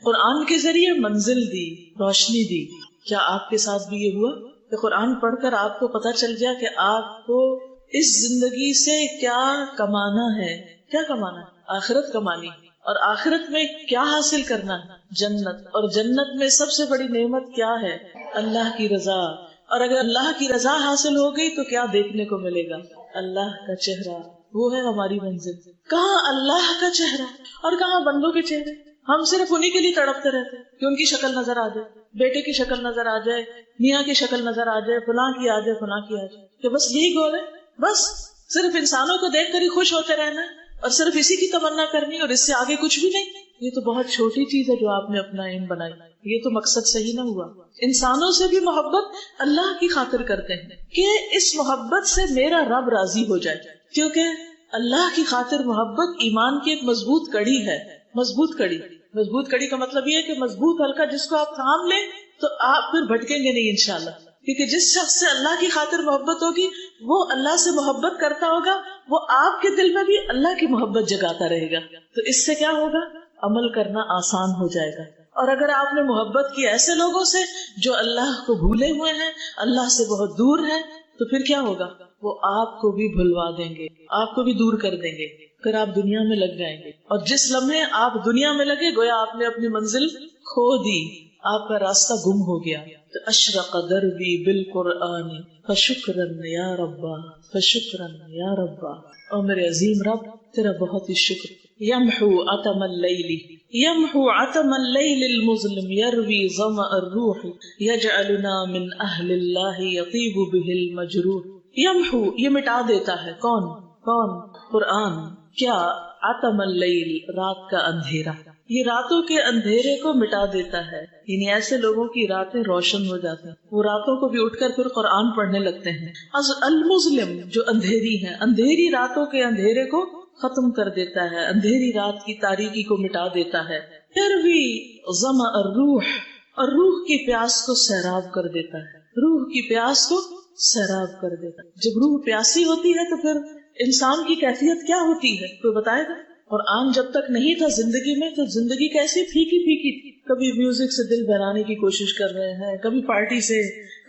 قرآن کے ذریعے منزل دی، روشنی دی۔ کیا آپ کے ساتھ بھی یہ ہوا کہ قرآن پڑھ کر آپ کو پتہ چل گیا کہ آپ کو اس زندگی سے کیا کمانا ہے؟ کیا کمانا ہے؟ آخرت کمانی، اور آخرت میں کیا حاصل کرنا ہے؟ جنت، اور جنت میں سب سے بڑی نعمت کیا ہے؟ اللہ کی رضا، اور اگر اللہ کی رضا حاصل ہو گئی تو کیا دیکھنے کو ملے گا؟ اللہ کا چہرہ، وہ ہے ہماری منزل۔ کہاں اللہ کا چہرہ اور کہاں بندوں کے چہرے؟ ہم صرف انہی کے لیے تڑپتے رہتے ہیں کہ ان کی شکل نظر آ جائے، بیٹے کی شکل نظر آ جائے، میاں کی شکل نظر آ جائے، فلاں کی آ جائے، فلاں کی آ جائے، کہ بس یہی گول ہے، بس صرف انسانوں کو دیکھ کر ہی خوش ہوتے رہنا اور صرف اسی کی تمنا کرنی، اور اس سے آگے کچھ بھی نہیں۔ یہ تو بہت چھوٹی چیز ہے جو آپ نے اپنا ایم بنائی، یہ تو مقصد صحیح نہ ہوا۔ انسانوں سے بھی محبت اللہ کی خاطر کرتے ہیں کہ اس محبت سے میرا رب راضی ہو جائے، کیونکہ اللہ کی خاطر محبت ایمان کی ایک مضبوط کڑی ہے۔ مضبوط کڑی، مضبوط کڑی کا مطلب یہ ہے کہ مضبوط حلقہ جس کو آپ تھام لیں تو آپ پھر بھٹکیں گے نہیں انشاءاللہ، کیونکہ جس شخص سے اللہ کی خاطر محبت ہوگی وہ اللہ سے محبت کرتا ہوگا، وہ آپ کے دل میں بھی اللہ کی محبت جگاتا رہے گا، تو اس سے کیا ہوگا؟ عمل کرنا آسان ہو جائے گا۔ اور اگر آپ نے محبت کی ایسے لوگوں سے جو اللہ کو بھولے ہوئے ہیں، اللہ سے بہت دور ہیں، تو پھر کیا ہوگا؟ وہ آپ کو بھی بھلوا دیں گے، آپ کو بھی دور کر دیں گے، پھر آپ دنیا میں لگ جائیں گے، اور جس لمحے آپ دنیا میں لگے گویا آپ نے اپنی منزل کھو دی، آپ کا راستہ گم ہو گیا۔ تو اشرق دربی بالقرآن فشکرن یا ربا، فشکرن یا ربا، اور میرے عظیم رب تیرا بہت ہی شکر۔ یمحو عتم اللیل، یمحو عتم اللیل المظلم، یروی ظمأ الروح، یجعلنا من اہل اللہ یطیب بہ المجروح۔ یمحو، یہ مٹا دیتا ہے، کون؟ قرآن۔ کیا؟ عتم اللیل، رات کا اندھیرا، یہ راتوں کے اندھیرے کو مٹا دیتا ہے، یعنی ایسے لوگوں کی راتیں روشن ہو جاتی ہیں، وہ راتوں کو بھی اٹھ کر پھر قرآن پڑھنے لگتے ہیں۔ المظلم، جو اندھیری ہے، اندھیری راتوں کے اندھیرے کو ختم کر دیتا ہے، اندھیری رات کی تاریکی کو مٹا دیتا ہے۔ یروی ظمأ الروح، اور روح کی پیاس کو سیراب کر دیتا ہے، روح کی پیاس کو سیراب کر دیتا ہے۔ جب روح پیاسی ہوتی ہے تو پھر انسان کی کیفیت کیا ہوتی ہے؟ کوئی بتائے گا؟ قرآن جب تک نہیں تھا زندگی میں تو زندگی کیسی پھیکی پھیکی تھی، کبھی میوزک سے دل بہلانے کی کوشش کر رہے ہیں، کبھی پارٹی سے،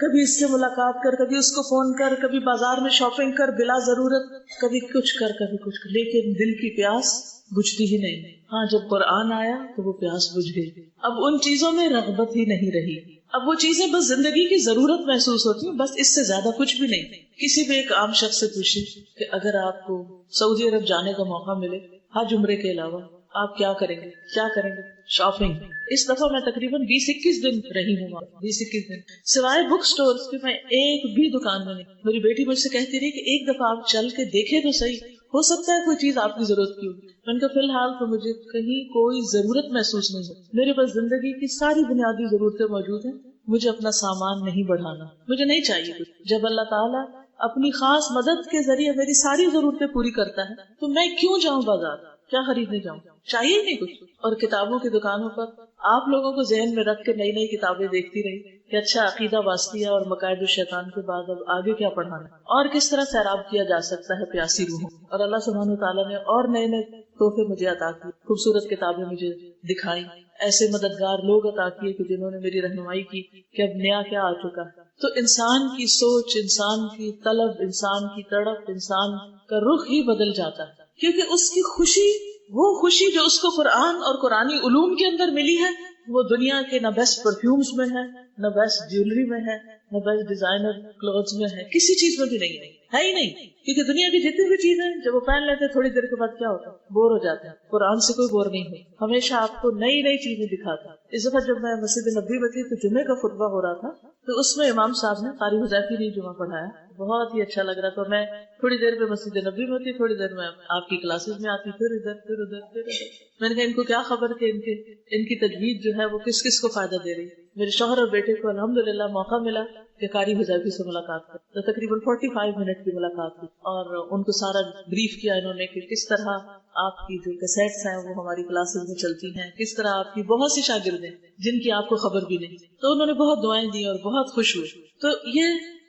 کبھی اس سے ملاقات کر، کبھی اس کو فون کر، کبھی بازار میں شاپنگ کر بلا ضرورت، کبھی کچھ کر کبھی کچھ کر، لیکن دل کی پیاس بجھتی ہی نہیں۔ ہاں جب قرآن آیا تو وہ پیاس بجھ گئی، اب ان چیزوں میں رغبت ہی نہیں رہی، اب وہ چیزیں بس زندگی کی ضرورت محسوس ہوتی ہیں، بس اس سے زیادہ کچھ بھی نہیں۔ کسی بھی ایک عام شخص سے پوچھیں کہ اگر آپ کو سعودی عرب جانے کا موقع ملے حج عمرے کے علاوہ، آپ کیا کریں گے؟ کیا کریں گے؟ شاپنگ۔ اس دفعہ میں تقریباً 20-21 دن رہی ہوں وہاں، 20-21 دن، سوائے بک سٹورز کے میں ایک بھی دکان میں نہیں۔ میری بیٹی مجھ سے کہتی رہی کہ ایک دفعہ آپ چل کے دیکھیں تو صحیح، ہو سکتا ہے کوئی چیز آپ کی ضرورت کی ہو۔ میں نے کہا فی الحال تو مجھے کہیں کوئی ضرورت محسوس نہیں ہے، میرے پاس زندگی کی ساری بنیادی ضرورتیں موجود ہیں، مجھے اپنا سامان نہیں بڑھانا، مجھے نہیں چاہیے کچھ۔ جب اللہ تعالیٰ اپنی خاص مدد کے ذریعے میری ساری ضرورتیں پوری کرتا ہے تو میں کیوں جاؤں بازار، کیا خریدنے جاؤں؟ چاہیے ہی نہیں کچھ۔ اور کتابوں کی دکانوں پر آپ لوگوں کو ذہن میں رکھ کے نئی نئی کتابیں دیکھتی رہی کہ اچھا عقیدہ واسطیہ اور مقاعد الشیطان کے بعد اب آگے کیا پڑھانا اور کس طرح سیراب کیا جا سکتا ہے پیاسی روحوں۔ اور اللہ سبحانہ وتعالیٰ نے اور نئے نئے تحفے مجھے عطا کیے، خوبصورت کتابیں مجھے دکھائی، ایسے مددگار لوگ عطا کیے کہ جنہوں نے میری رہنمائی کی کہ اب نیا کیا آ چکا ہے۔ تو انسان کی سوچ، انسان کی طلب، انسان کی تڑپ، انسان کا رخ ہی بدل جاتا ہے، کیونکہ اس کی خوشی، وہ خوشی جو اس کو قرآن اور قرآنی علوم کے اندر ملی ہے، وہ دنیا کے نہ بیسٹ پرفیومز میں ہے، نہ بیسٹ جیولری میں ہے، نہ بیسٹ ڈیزائنر کلوتھز میں ہے، کسی چیز میں بھی نہیں ہے ہی نہیں۔ کیونکہ دنیا کی جتنی بھی چیزیں جب وہ پہن لیتے تھوڑی دیر کے بعد کیا ہوتا ہے؟ بور ہو جاتے ہیں۔ قرآن سے کوئی بور نہیں ہو، ہمیشہ آپ کو نئی نئی چیزیں دکھاتا۔ اس دفعہ جب میں مسجد نبوی میں تھی تو جمعے کا خطبہ ہو رہا تھا، تو اس میں امام صاحب نے قاری حذیفی نے جمعہ پڑھایا، بہت ہی اچھا لگ رہا تھا۔ میں تھوڑی دیر میں مسجد نبوی میں تھی، تھوڑی دیر میں آپ کی کلاسز میں آتی، پھر ادھر پھر ادھر پھر ادھر۔ میں نے کہا ان کو کیا خبر کہ ان کی تجوید جو ہے وہ کس کس کو فائدہ دے رہی ہے۔ میرے شوہر اور بیٹے کو الحمدللہ موقع ملا کہ قاری حذیفی سے ملاقات کر، تو تقریباً 45 منٹ کی ملاقات ہوئی، اور ان کو سارا بریف کیا انہوں نے کہ کس طرح آپ کی جو کیسٹس ہیں وہ ہماری کلاسز میں چلتی ہیں، کس طرح آپ کی بہت سی شاگرد ہیں جن کی آپ کو خبر بھی نہیں، تو انہوں نے بہت دعائیں دی اور بہت خوش ہوئے۔ تو یہ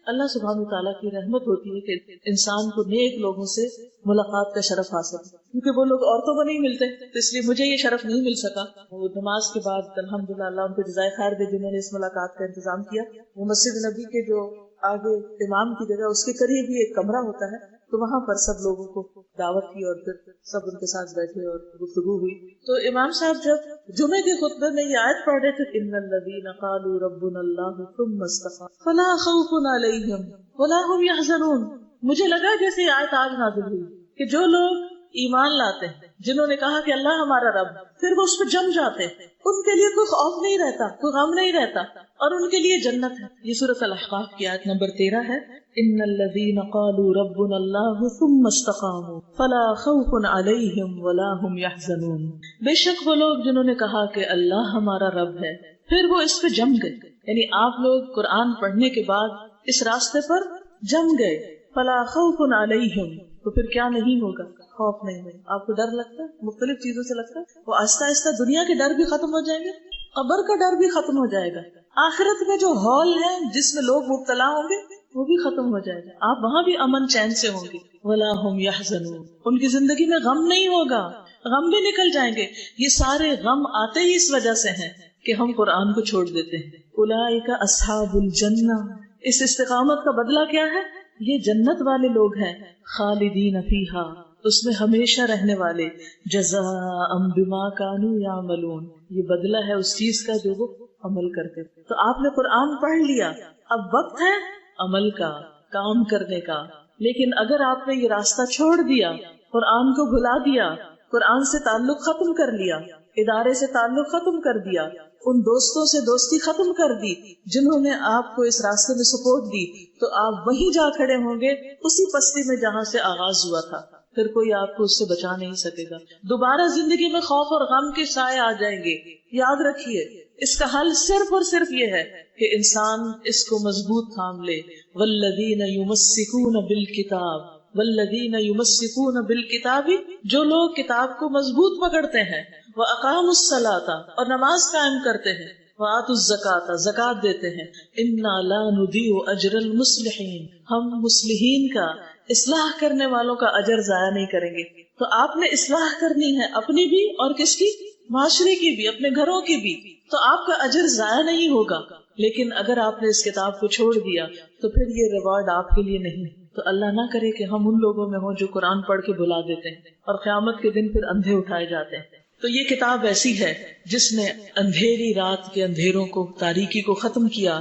اللہ سبحانہ تعالیٰ کی رحمت ہوتی ہے کہ انسان کو نیک لوگوں سے ملاقات کا شرف حاصل ہے، کیونکہ وہ لوگ عورتوں کو نہیں ملتے، تو اس لیے مجھے یہ شرف نہیں مل سکا۔ وہ نماز کے بعد الحمدللہ اللہ ان کو جزائے خیر دے جنہوں نے اس ملاقات کا انتظام کیا۔ وہ مسجد نبی کے جو آگے امام کی جگہ اس کے قریب ہی ایک کمرہ ہوتا ہے، تو وہاں پر سب لوگوں کو دعوت کی اور پھر سب ان کے ساتھ بیٹھے اور گفتگو ہوئی۔ تو امام صاحب جب جمعے کے خطبے میں یہ آیت پڑھ رہے تھے ان الذین قالوا ربنا اللہ ثم استقاموا فلا خوف علیہم ولا هم يحزنون، مجھے لگا جیسے یہ آیت آج نازل ہوئی کہ جو لوگ ایمان لاتے ہیں، جنہوں نے کہا کہ اللہ ہمارا رب، پھر وہ اس پہ جم جاتے ہیں، ان کے لیے کوئی خوف نہیں رہتا، کوئی غم نہیں رہتا، اور ان کے لیے جنت ہے۔ یہ سورۃ الاحقاف کی آیت نمبر 13 ہے، ان الذین قالوا ربنا اللہ ثم استقاموا فلا خوف علیہم ولا هم يحزنون، بے شک وہ لوگ جنہوں نے کہا کہ اللہ ہمارا رب ہے، پھر وہ اس پہ جم گئے، یعنی آپ لوگ قرآن پڑھنے کے بعد اس راستے پر جم گئے، فلا خوف علیہم، تو پھر کیا نہیں ہوگا، خوف نہیں ہوگا۔ آپ کو ڈر لگتا ہے مختلف چیزوں سے لگتا ہے، وہ آہستہ آہستہ دنیا کے ڈر بھی ختم ہو جائیں گے، قبر کا ڈر بھی ختم ہو جائے گا، آخرت میں جو ہال ہے جس میں لوگ مبتلا ہوں گے وہ بھی ختم ہو جائے گا، آپ وہاں بھی امن چین سے ہوں گے۔ ولا هم يحزنون، ان کی زندگی میں غم نہیں ہوگا، غم بھی نکل جائیں گے۔ یہ سارے غم آتے ہی اس وجہ سے ہیں کہ ہم قرآن کو چھوڑ دیتے ہیں۔ اولئک اصحاب الجنہ، اس استقامت کا بدلہ کیا ہے؟ یہ جنت والے لوگ ہیں، خالدین فیہا، اس میں ہمیشہ رہنے والے، جزاء بما کانوا یعملون، یہ بدلہ ہے اس چیز کا جو وہ عمل کرتے۔ تو آپ نے قرآن پڑھ لیا، اب وقت ہے عمل کا، کام کرنے کا۔ لیکن اگر آپ نے یہ راستہ چھوڑ دیا، قرآن کو بھلا دیا، قرآن سے تعلق ختم کر لیا، ادارے سے تعلق ختم کر دیا، ان دوستوں سے دوستی ختم کر دی جنہوں نے آپ کو اس راستے میں سپورٹ دی، تو آپ وہیں جا کھڑے ہوں گے اسی پستی میں جہاں سے آغاز ہوا تھا، پھر کوئی آپ کو اس سے بچا نہیں سکے گا۔ دوبارہ زندگی میں خوف اور غم کے سائے آ جائیں گے، یاد رکھیے اس کا حل صرف اور صرف یہ ہے کہ انسان اس کو مضبوط تھام لے۔ والذین یمسکون بالکتاب، والذین یمسکون بالکتاب، جو لوگ کتاب کو مضبوط پکڑتے ہیں، وَأَقَامُوا الصَّلَاةَ، اور نماز قائم کرتے ہیں، وَآتُوا الزَّکَاةَ، زکات دیتے ہیں، إِنَّا لَا نُضِيعُ أَجْرَ الْمُصْلِحِينَ، ہم مصلحین کا، اصلاح کرنے والوں کا اجر ضائع نہیں کریں گے۔ تو آپ نے اصلاح کرنی ہے اپنی بھی اور کس کی؟ معاشرے کی بھی، اپنے گھروں کی بھی، تو آپ کا اجر ضائع نہیں ہوگا۔ لیکن اگر آپ نے اس کتاب کو چھوڑ دیا تو پھر یہ ریوارڈ آپ کے لیے نہیں۔ تو اللہ نہ کرے کہ ہم ان لوگوں میں ہوں جو قرآن پڑھ کے بھلا دیتے ہیں اور قیامت کے دن پھر اندھے اٹھائے جاتے ہیں۔ تو یہ کتاب ایسی ہے جس نے اندھیری رات کے اندھیروں کو، تاریکی کو ختم کیا۔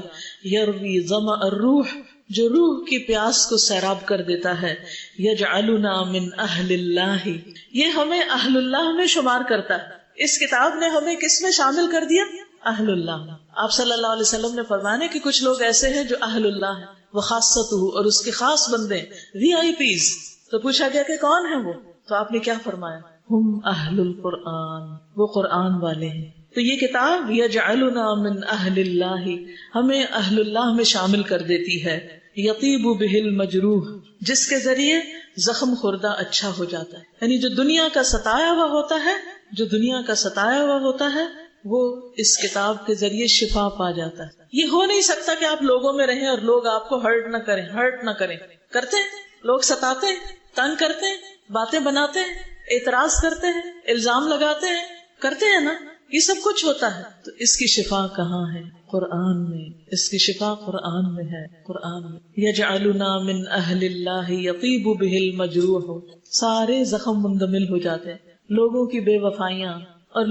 یروی ظمأ الروح، جو روح کی پیاس کو سیراب کر دیتا ہے۔ یجعلنا من اہل اللہ، یہ ہمیں اہل اللہ میں شمار کرتا ہے۔ اس کتاب نے ہمیں کس میں شامل کر دیا؟ اہل اللہ۔ آپ صلی اللہ علیہ وسلم نے فرمایا کہ کچھ لوگ ایسے ہیں جو اہل اللہ ہیں، وخاصتہ، اور اس کے خاص بندے، VIP۔ تو پوچھا گیا کہ کون ہے وہ؟ تو آپ نے کیا فرمایا؟ ہم اہل القرآن، وہ قرآن والے ہیں۔ تو یہ کتاب یجعلنا من اہل اللہ، ہمیں اہل اللہ میں شامل کر دیتی ہے۔ یطیب بہ المجروح، جس کے ذریعے زخم خوردہ اچھا ہو جاتا ہے، یعنی جو دنیا کا ستایا ہوا ہوتا ہے، جو دنیا کا ستایا ہوا ہوتا ہے وہ اس کتاب کے ذریعے شفا پا جاتا ہے۔ یہ ہو نہیں سکتا کہ آپ لوگوں میں رہیں اور لوگ آپ کو ہرٹ نہ کریں۔ کرتے ہیں لوگ، ستاتے ہیں، تنگ کرتے ہیں، باتیں بناتے ہیں، اعتراض کرتے ہیں، الزام لگاتے ہیں، کرتے ہیں نا، یہ سب کچھ ہوتا ہے۔ تو اس کی شفا کہاں ہے؟ قرآن میں۔ اس کی شفا قرآن میں ہے، قرآن میں۔ یجعلنا من اہل اللہ یطیب بہ المجروح، سارے زخم مندمل ہو جاتے ہیں۔ لوگوں کی بے وفائیاں اور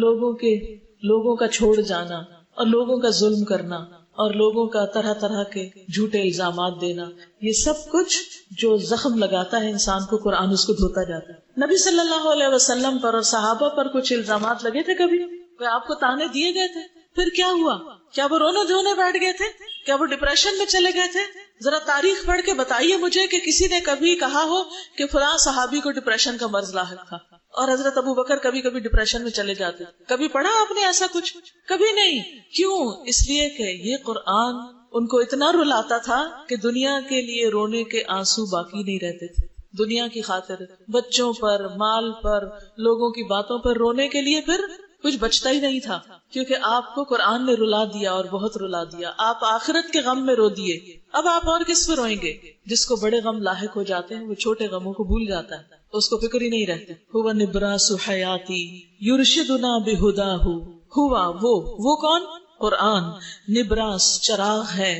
لوگوں کا چھوڑ جانا اور لوگوں کا ظلم کرنا اور لوگوں کا طرح طرح کے جھوٹے الزامات دینا، یہ سب کچھ جو زخم لگاتا ہے انسان کو، قرآن اس کو دھوتا جاتا ہے۔ نبی صلی اللہ علیہ وسلم پر اور صحابہ پر کچھ الزامات لگے تھے، کبھی کوئی آپ کو تانے دیے گئے تھے، پھر کیا ہوا؟ کیا وہ رونے دھونے بیٹھ گئے تھے؟ کیا وہ ڈپریشن میں چلے گئے تھے؟ ذرا تاریخ پڑھ کے بتائیے مجھے کہ کسی نے کبھی کہا ہو کہ فلاں صحابی کو ڈپریشن کا مرض لاحق تھا اور حضرت ابو بکر کبھی کبھی ڈپریشن میں چلے جاتے؟ کبھی پڑھا آپ نے ایسا کچھ؟ کبھی نہیں۔ کیوں؟ اس لیے کہ یہ قرآن ان کو اتنا رلاتا تھا کہ دنیا کے لیے رونے کے آنسو باقی نہیں رہتے تھے۔ دنیا کی خاطر، بچوں پر، مال پر، لوگوں کی باتوں پر رونے کے لیے پھر کچھ بچتا ہی نہیں تھا، کیونکہ آپ کو قرآن نے رلا دیا اور بہت رلا دیا. آپ آخرت کے غم میں رو دیے، اب آپ اور کس پہ روئیں گے؟ جس کو بڑے غم لاحق ہو جاتے ہیں وہ چھوٹے غموں کو بھول جاتا ہے، اس کو فکر ہی نہیں رہتی. ہوا نبراس حیاتی یرشدنا بہداہ، ہوا وہ کون؟ قرآن. نبراس چراغ ہے،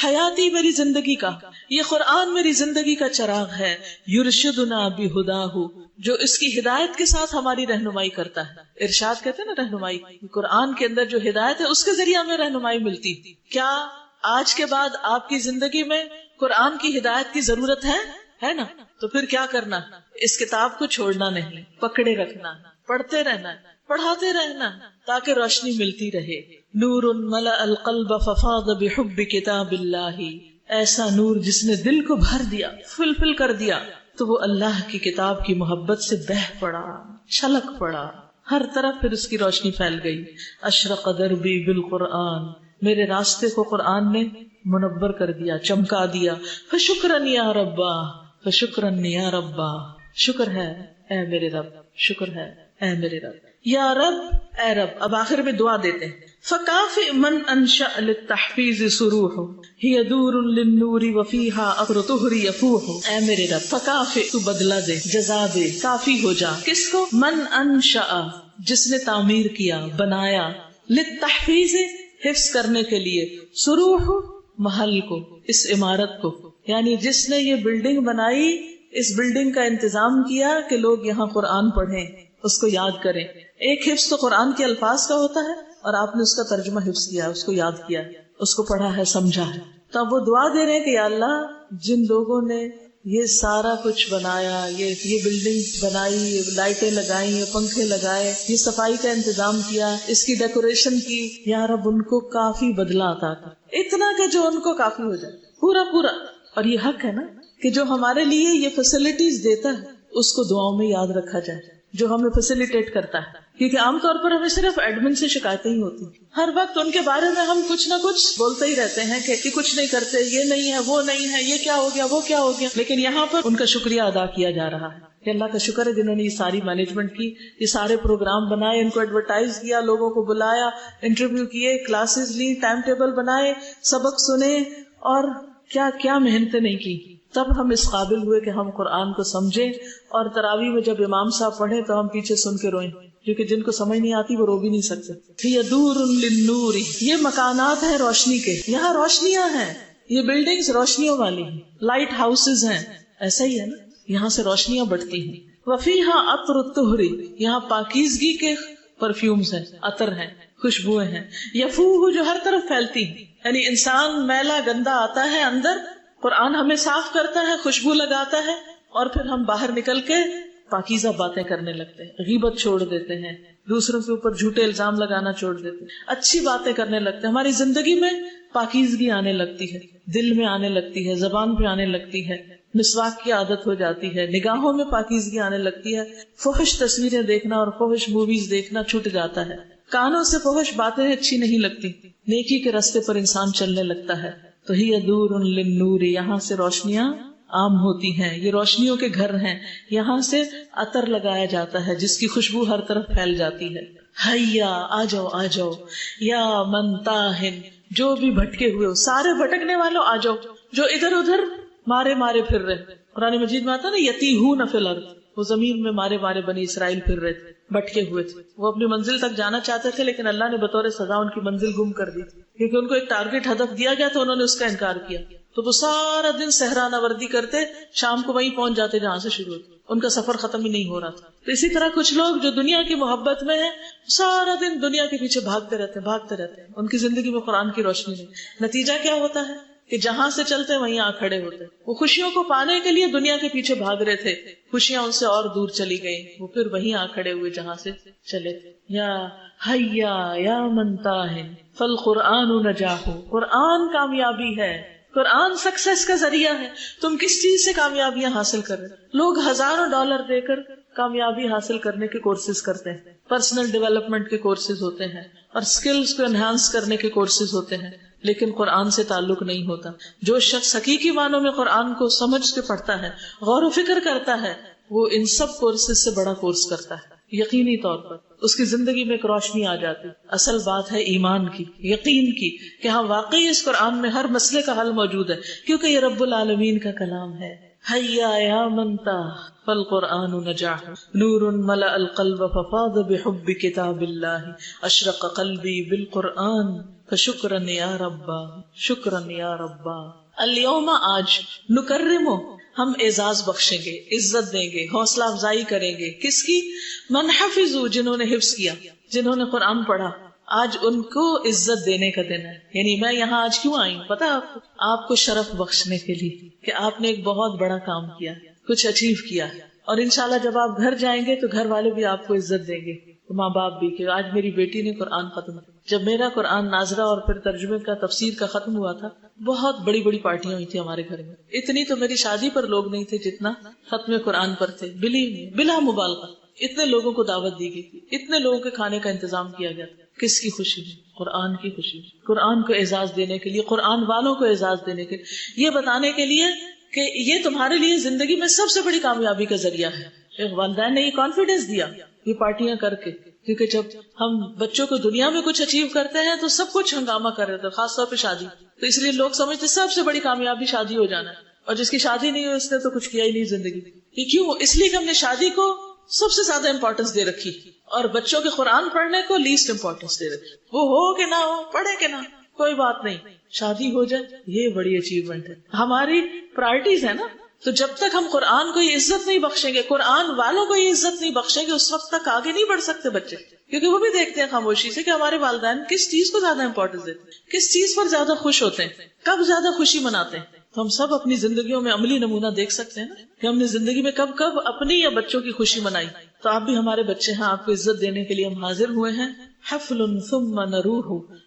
حیاتی میری زندگی کا، یہ قرآن میری زندگی کا چراغ ہے. یرشدنا بہداہ، جو اس کی ہدایت کے ساتھ ہماری رہنمائی کرتا ہے. ارشاد کہتے ہیں نا رہنمائی، قرآن کے اندر جو ہدایت ہے اس کے ذریعے ہمیں رہنمائی ملتی. کیا آج کے بعد آپ کی زندگی میں قرآن کی ہدایت کی ضرورت ہے نا؟ تو پھر کیا کرنا؟ اس کتاب کو چھوڑنا نہیں، پکڑے رکھنا، پڑھتے رہنا، پڑھاتے رہنا تاکہ روشنی ملتی رہے. نور ملأ القلب ففاض بحب کتاب اللہ، ایسا نور جس نے دل کو بھر دیا، فل کر دیا، تو وہ اللہ کی کتاب کی محبت سے بہہ پڑا، چھلک پڑا، ہر طرف پھر اس کی روشنی پھیل گئی. اشرق دربی بالقرآن، میرے راستے کو قرآن نے منور کر دیا، چمکا دیا. فشکرن یا ربا، فشکرن یا ربا، شکر ہے اے میرے رب، شکر ہے اے میرے رب. یا رب، اے رب. اب آخر میں دعا دیتے ہیں. فکافئ من انشأ للتحفیظ سروح، ہی دور للنور وفیہا اقر طہر یفوح. اے میرے رب، فکافئ، تو بدلہ دے، جزا دے، کافی ہو جا. کس کو؟ من انشأ، جس نے تعمیر کیا، بنایا، للتحفیظ، حفظ کرنے کے لیے، سروح، محل کو، اس عمارت کو، یعنی جس نے یہ بلڈنگ بنائی، اس بلڈنگ کا انتظام کیا کہ لوگ یہاں قرآن پڑھیں، اس کو یاد کریں. ایک حفظ تو قرآن کے الفاظ کا ہوتا ہے، اور آپ نے اس کا ترجمہ حفظ کیا، اس کو یاد کیا، اس کو پڑھا ہے، سمجھا ہے. تو اب وہ دعا دے رہے ہیں کہ یا اللہ، جن لوگوں نے یہ سارا کچھ بنایا، یہ بلڈنگ بنائی، یہ لائٹیں لگائی، یہ پنکھے لگائے، یہ صفائی کا انتظام کیا، اس کی ڈیکوریشن کی، یا رب ان کو کافی بدلہ عطا کر، اتنا کہ جو ان کو کافی ہو جائے، پورا. اور یہ حق ہے نا کہ جو ہمارے لیے یہ فیسلٹیز دیتا ہے اس کو دعاؤں میں یاد رکھا جائے، جو ہمیں فیسیلیٹیٹ کرتا ہے. کیونکہ عام طور پر ہمیں صرف ایڈمن سے شکایتیں ہی ہوتی ہیں، ہر وقت ان کے بارے میں ہم کچھ نہ کچھ بولتے ہی رہتے ہیں کہ کچھ نہیں کرتے، یہ نہیں ہے، وہ نہیں ہے، یہ کیا ہو گیا، وہ کیا ہو گیا. لیکن یہاں پر ان کا شکریہ ادا کیا جا رہا ہے کہ اللہ کا شکر ہے جنہوں نے یہ ساری مینجمنٹ کی، یہ سارے پروگرام بنائے، ان کو ایڈورٹائز کیا، لوگوں کو بلایا، انٹرویو کیے، کلاسز لی، ٹائم ٹیبل بنائے، سبق سنے، اور کیا کیا محنتیں نہیں کی. تب ہم اس قابل ہوئے کہ ہم قرآن کو سمجھیں، اور تراویح میں جب امام صاحب پڑھیں تو ہم پیچھے سن کے روئیں، کیونکہ جن کو سمجھ نہیں آتی وہ رو بھی نہیں سکتے. یہ دور للنور، یہ مکانات ہیں روشنی کے، یہاں روشنیاں ہیں، یہ بلڈنگز روشنیوں والی ہیں، لائٹ ہاؤسز ہیں، ایسا ہی ہے نا، یہاں سے روشنیاں بڑھتی ہیں. وفیہا عطر الطہر، یہاں پاکیزگی کے پرفیومز ہیں، عطر ہیں، خوشبوئیں ہیں. یفوہ، جو ہر طرف پھیلتی ہیں، یعنی انسان میلا گندا آتا ہے اندر، قرآن ہمیں صاف کرتا ہے، خوشبو لگاتا ہے، اور پھر ہم باہر نکل کے پاکیزہ باتیں کرنے لگتے ہیں، غیبت چھوڑ دیتے ہیں، دوسروں کے اوپر جھوٹے الزام لگانا چھوڑ دیتے ہیں، اچھی باتیں کرنے لگتے ہیں. ہماری زندگی میں پاکیزگی آنے لگتی ہے، دل میں آنے لگتی ہے، زبان پہ آنے لگتی ہے، مسواک کی عادت ہو جاتی ہے، نگاہوں میں پاکیزگی آنے لگتی ہے، فحش تصویریں دیکھنا اور فحش موویز دیکھنا چھوٹ جاتا ہے، کانوں سے فحش باتیں اچھی نہیں لگتی، نیکی کے راستے پر انسان چلنے لگتا ہے. تو ہی دور للنور، یہاں سے روشنیاں عام ہوتی ہیں، یہ روشنیوں کے گھر ہیں، یہاں سے عطر لگایا جاتا ہے جس کی خوشبو ہر طرف پھیل جاتی ہے. حیا، آ جاؤ آ جاؤ، یا من تاہن، جو بھی بھٹکے ہوئے ہو، سارے بھٹکنے والوں آ جاؤ، جو ادھر ادھر مارے پھر رہے. قرآن مجید میں آتا نا یتیہون فی الارض، وہ زمین میں مارے بنی اسرائیل پھر رہے تھے، بھٹکے ہوئے تھے، وہ اپنی منزل تک جانا چاہتے تھے لیکن اللہ نے بطور سزا ان کی منزل گم کر دی، کیونکہ ان کو ایک ٹارگٹ ہدف دیا گیا تو انہوں نے اس کا انکار کیا. تو وہ سارا دن صحرا وردی کرتے، شام کو وہیں پہنچ جاتے جہاں سے شروع ہوتے، ان کا سفر ختم ہی نہیں ہو رہا تھا. تو اسی طرح کچھ لوگ جو دنیا کی محبت میں ہیں، سارا دن دنیا کے پیچھے بھاگتے رہتے ہیں، ان کی زندگی میں قرآن کی روشنی نہیں. نتیجہ کیا ہوتا ہے کہ جہاں سے چلتے وہیں آ کھڑے ہوتے. وہ خوشیوں کو پانے کے لیے دنیا کے پیچھے بھاگ رہے تھے، خوشیاں ان سے اور دور چلی گئیں، وہ پھر وہیں آ کھڑے ہوئے جہاں سے چلے تھے. یا حیا یا من تاہن فالقرآن نجاح، قرآن کامیابی ہے، قرآن سکسیس کا ذریعہ ہے. تم کس چیز سے کامیابیاں حاصل کر رہے؟ لوگ ہزاروں ڈالر دے کر کامیابی حاصل کرنے کے کورسز کرتے ہیں، پرسنل ڈیولپمنٹ کے کورسز ہوتے ہیں، اور سکلز کو انہانس کرنے کے کورسز ہوتے ہیں، لیکن قرآن سے تعلق نہیں ہوتا. جو شخص حقیقی معنوں میں قرآن کو سمجھ کے پڑھتا ہے، غور و فکر کرتا ہے، وہ ان سب کورسز سے بڑا کورس کرتا ہے. یقینی طور پر اس کی زندگی میں ایک روشنی آ جاتی. اصل بات ہے ایمان کی، یقین کی، کہ ہاں واقعی اس قرآن میں ہر مسئلے کا حل موجود ہے، کیونکہ یہ رب العالمین کا کلام ہے. حیا یا من تاہ فالقرآن نجاح نور ملأ القلب ففاض بحب کتاب اللہ اشرق قلبی بالقرآن فشکرا یا ربا شکرا یا ربا. الیوم آج نکرمو ہم اعزاز بخشیں گے، عزت دیں گے، حوصلہ افزائی کریں گے. کس کی؟ من حفظو، جنہوں نے حفظ کیا، جنہوں نے قرآن پڑھا. آج ان کو عزت دینے کا دن ہے. یعنی میں یہاں آج کیوں آئی ہوں پتا آپ کو شرف بخشنے کے لیے کہ آپ نے ایک بہت بڑا کام کیا، کچھ اچیو کیا. اور انشاءاللہ جب آپ گھر جائیں گے تو گھر والے بھی آپ کو عزت دیں گے، ماں باپ بھی، کہ آج میری بیٹی نے قرآن ختم. جب میرا قرآن ناظرہ اور پھر ترجمے کا تفسیر کا ختم ہوا تھا، بہت بڑی بڑی پارٹیاں ہوئی تھی ہمارے گھر میں. اتنی تو میری شادی پر لوگ نہیں تھے جتنا ختم قرآن پر تھے. بلا مبالغہ اتنے لوگوں کو دعوت دی گئی تھی، اتنے لوگوں کے کھانے کا انتظام کیا گیا تھا. کس کی خوشی؟ قرآن کی خوشی. قرآن کو اعزاز دینے کے لیے، قرآن والوں کو اعزاز دینے کے لیے، یہ بتانے کے لیے کہ یہ تمہارے لیے زندگی میں سب سے بڑی کامیابی کا ذریعہ ہے. والدین نے یہ کانفیڈینس دیا یہ پارٹیاں کر کے، کیونکہ جب ہم بچوں کو دنیا میں کچھ اچیو کرتے ہیں تو سب کچھ ہنگامہ کر رہے تھے، خاص طور پہ شادی. تو اس لیے لوگ سمجھتے سب سے بڑی کامیابی شادی ہو جانا ہے، اور جس کی شادی نہیں ہوئی اس نے تو کچھ کیا ہی نہیں زندگی. یہ کیوں؟ اس لیے کہ ہم نے شادی کو سب سے زیادہ امپورٹینس دے رکھی اور بچوں کے قرآن پڑھنے کو لیسٹ امپورٹینس دے رکھی. وہ ہو کہ نہ ہو، پڑھے کہ نہ، کوئی بات نہیں، شادی ہو جائے یہ بڑی اچیومنٹ ہے. ہماری پرائرٹیز ہے نا. تو جب تک ہم قرآن کو یہ عزت نہیں بخشیں گے، قرآن والوں کو یہ عزت نہیں بخشیں گے، اس وقت تک آگے نہیں بڑھ سکتے بچے. کیونکہ وہ بھی دیکھتے ہیں خاموشی سے کہ ہمارے والدین کس چیز کو زیادہ امپورٹینس دیتے ہیں، کس چیز پر زیادہ خوش ہوتے ہیں، کب زیادہ خوشی مناتے ہیں. تو ہم سب اپنی زندگیوں میں عملی نمونہ دیکھ سکتے ہیں نا کہ ہم نے زندگی میں کب کب اپنی یا بچوں کی خوشی منائی. تو آپ بھی ہمارے بچے ہیں، آپ کو عزت دینے کے لیے ہم حاضر ہوئے ہیں. حفل ثم نروح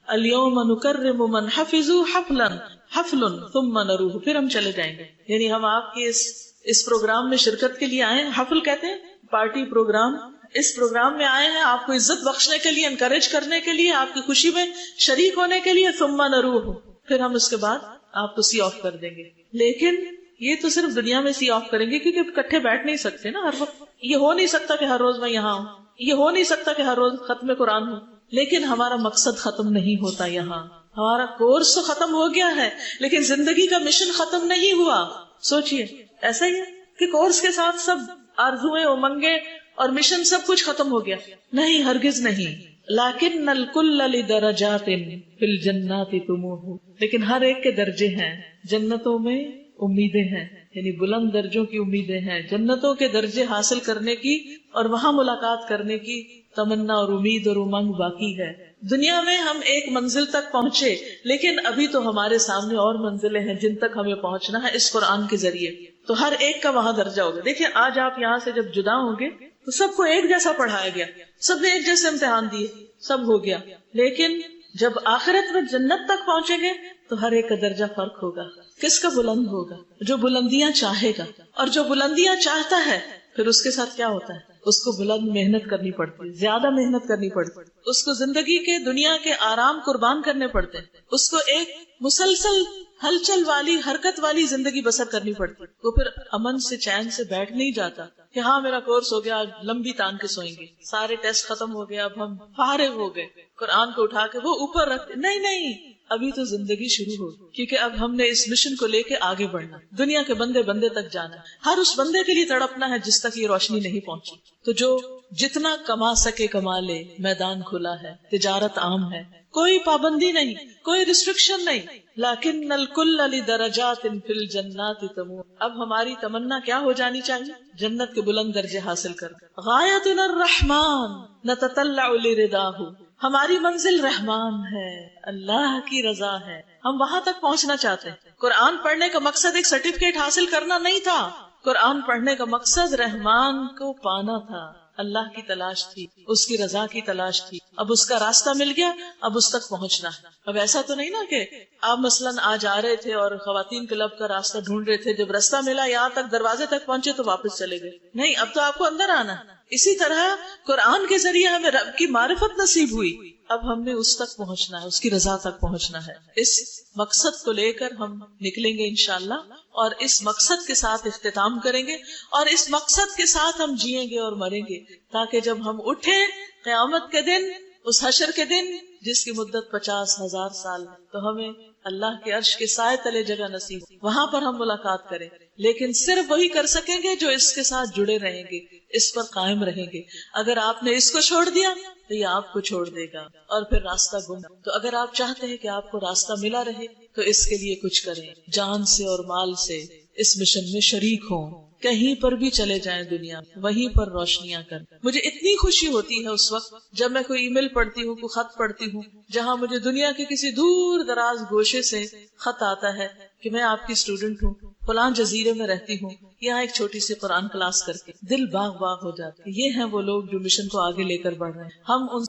اليوم نکرم من حفظوا حفلا حفل ثم نروح. پھر ہم چلے جائیں گے. یعنی ہم آپ کے اس پروگرام میں شرکت کے لیے آئے ہیں. حفل کہتے ہیں پارٹی پروگرام. اس پروگرام میں آئے ہیں آپ کو عزت بخشنے کے لیے، انکریج کرنے کے لیے، آپ کی خوشی میں شریک ہونے کے لیے. ثم نروح، پھر ہم اس کے بعد آپ کو سی آف کر دیں گے. لیکن یہ تو صرف دنیا میں سی آف کریں گے، کیونکہ اکٹھے بیٹھ نہیں سکتے نا ہر وقت. یہ ہو نہیں سکتا کہ ہر روز میں یہاں ہوں، یہ ہو نہیں سکتا کہ ہر روز ختم قرآن ہو. لیکن ہمارا مقصد ختم نہیں ہوتا. یہاں ہمارا کورس تو ختم ہو گیا ہے، لیکن زندگی کا مشن ختم نہیں ہوا. سوچئے ایسا ہی ہے کہ کورس کے ساتھ سب آرزویں، امنگیں اور مشن سب کچھ ختم ہو گیا؟ نہیں، ہرگز نہیں. لیکن الکل لدرجات فی الجنات طموح، لیکن ہر ایک کے درجے ہیں. جنتوں میں امیدیں ہیں، یعنی بلند درجوں کی امیدیں ہیں. جنتوں کے درجے حاصل کرنے کی اور وہاں ملاقات کرنے کی تمنا اور امید اور امنگ باقی ہے. دنیا میں ہم ایک منزل تک پہنچے، لیکن ابھی تو ہمارے سامنے اور منزلیں ہیں جن تک ہمیں پہنچنا ہے اس قرآن کے ذریعے. تو ہر ایک کا وہاں درجہ ہوگا. دیکھیں آج آپ یہاں سے جب جدا ہوں گے تو سب کو ایک جیسا پڑھایا گیا، سب نے ایک جیسے امتحان دیے، سب ہو گیا. لیکن جب آخرت میں جنت تک پہنچیں گے تو ہر ایک کا درجہ فرق ہوگا. کس کا بلند ہوگا؟ جو بلندیاں چاہے گا. اور جو بلندیاں چاہتا ہے پھر اس کے ساتھ کیا ہوتا ہے؟ اس کو بلند محنت کرنی پڑتی ہے، زیادہ محنت کرنی پڑتی ہے. اس کو زندگی کے، دنیا کے آرام قربان کرنے پڑتے ہیں. اس کو ایک مسلسل ہلچل والی، حرکت والی زندگی بسر کرنی پڑتی. وہ پھر امن سے، چین سے بیٹھ نہیں جاتا کہ ہاں میرا کورس ہو گیا، آج لمبی تان کے سوئیں گے، سارے ٹیسٹ ختم ہو گئے، اب ہم فارغ ہو گئے، قرآن کو اٹھا کے وہ اوپر رکھتے. نہیں، ابھی تو زندگی شروع ہو، کیونکہ اب ہم نے اس مشن کو لے کے آگے بڑھنا، دنیا کے بندے بندے تک جانا. ہر اس بندے کے لیے تڑپنا ہے جس تک یہ روشنی نہیں پہنچی. تو جو جتنا کما سکے کما لے، میدان کھلا ہے، تجارت عام ہے، کوئی پابندی نہیں، کوئی ریسٹرکشن نہیں. لیکن الکل لدرجات فی الجنات طموح. اب ہماری تمنا کیا ہو جانی چاہیے؟ جنت کے بلند درجے حاصل کر. غایتنا الرحمن نتطلع لرداہ. ہماری منزل رحمان ہے، اللہ کی رضا ہے، ہم وہاں تک پہنچنا چاہتے ہیں. قرآن پڑھنے کا مقصد ایک سرٹیفکیٹ حاصل کرنا نہیں تھا. قرآن پڑھنے کا مقصد رحمان کو پانا تھا، اللہ کی تلاش تھی، اس کی رضا کی تلاش تھی. اب اس کا راستہ مل گیا، اب اس تک پہنچنا ہے. اب ایسا تو نہیں نا کہ آپ مثلاً آج آ رہے تھے اور خواتین کلب کا راستہ ڈھونڈ رہے تھے، جب راستہ ملا یہاں تک دروازے تک پہنچے تو واپس چلے گئے. نہیں، اب تو آپ کو اندر آنا ہے. اسی طرح قرآن کے ذریعے ہمیں رب کی معرفت نصیب ہوئی، اب ہم نے اس تک پہنچنا ہے، اس کی رضا تک پہنچنا ہے. اس مقصد کو لے کر ہم نکلیں گے انشاءاللہ. اور اس مقصد کے ساتھ اختتام کریں گے، اور اس مقصد کے ساتھ ہم جئیں گے اور مریں گے، تاکہ جب ہم اٹھیں قیامت کے دن، اس حشر کے دن جس کی مدت 50,000 سال ہے، تو ہمیں اللہ کے عرش کے سائے تلے جگہ نصیب، وہاں پر ہم ملاقات کریں۔ لیکن صرف وہی کر سکیں گے جو اس کے ساتھ جڑے رہیں گے، اس پر قائم رہیں گے۔ اگر آپ نے اس کو چھوڑ دیا تو یہ آپ کو چھوڑ دے گا اور پھر راستہ گم۔ تو اگر آپ چاہتے ہیں کہ آپ کو راستہ ملا رہے تو اس کے لیے کچھ کریں، جان سے اور مال سے اس مشن میں شریک ہوں، کہیں پر بھی چلے جائیں دنیا میں، وہیں پر روشنیاں کریں۔ مجھے اتنی خوشی ہوتی ہے اس وقت جب میں کوئی ای میل پڑھتی ہوں، کوئی خط پڑھتی ہوں، جہاں مجھے دنیا کے کسی دور دراز گوشے سے خط آتا ہے کہ میں آپ کی اسٹوڈنٹ ہوں، فلاں جزیرے میں رہتی ہوں، یہاں ایک چھوٹی سی قرآن کلاس کر کے دل باغ باغ ہو جاتا ہے۔ یہ ہیں وہ لوگ جو مشن کو آگے لے کر بڑھ رہے ہیں۔ ہم ان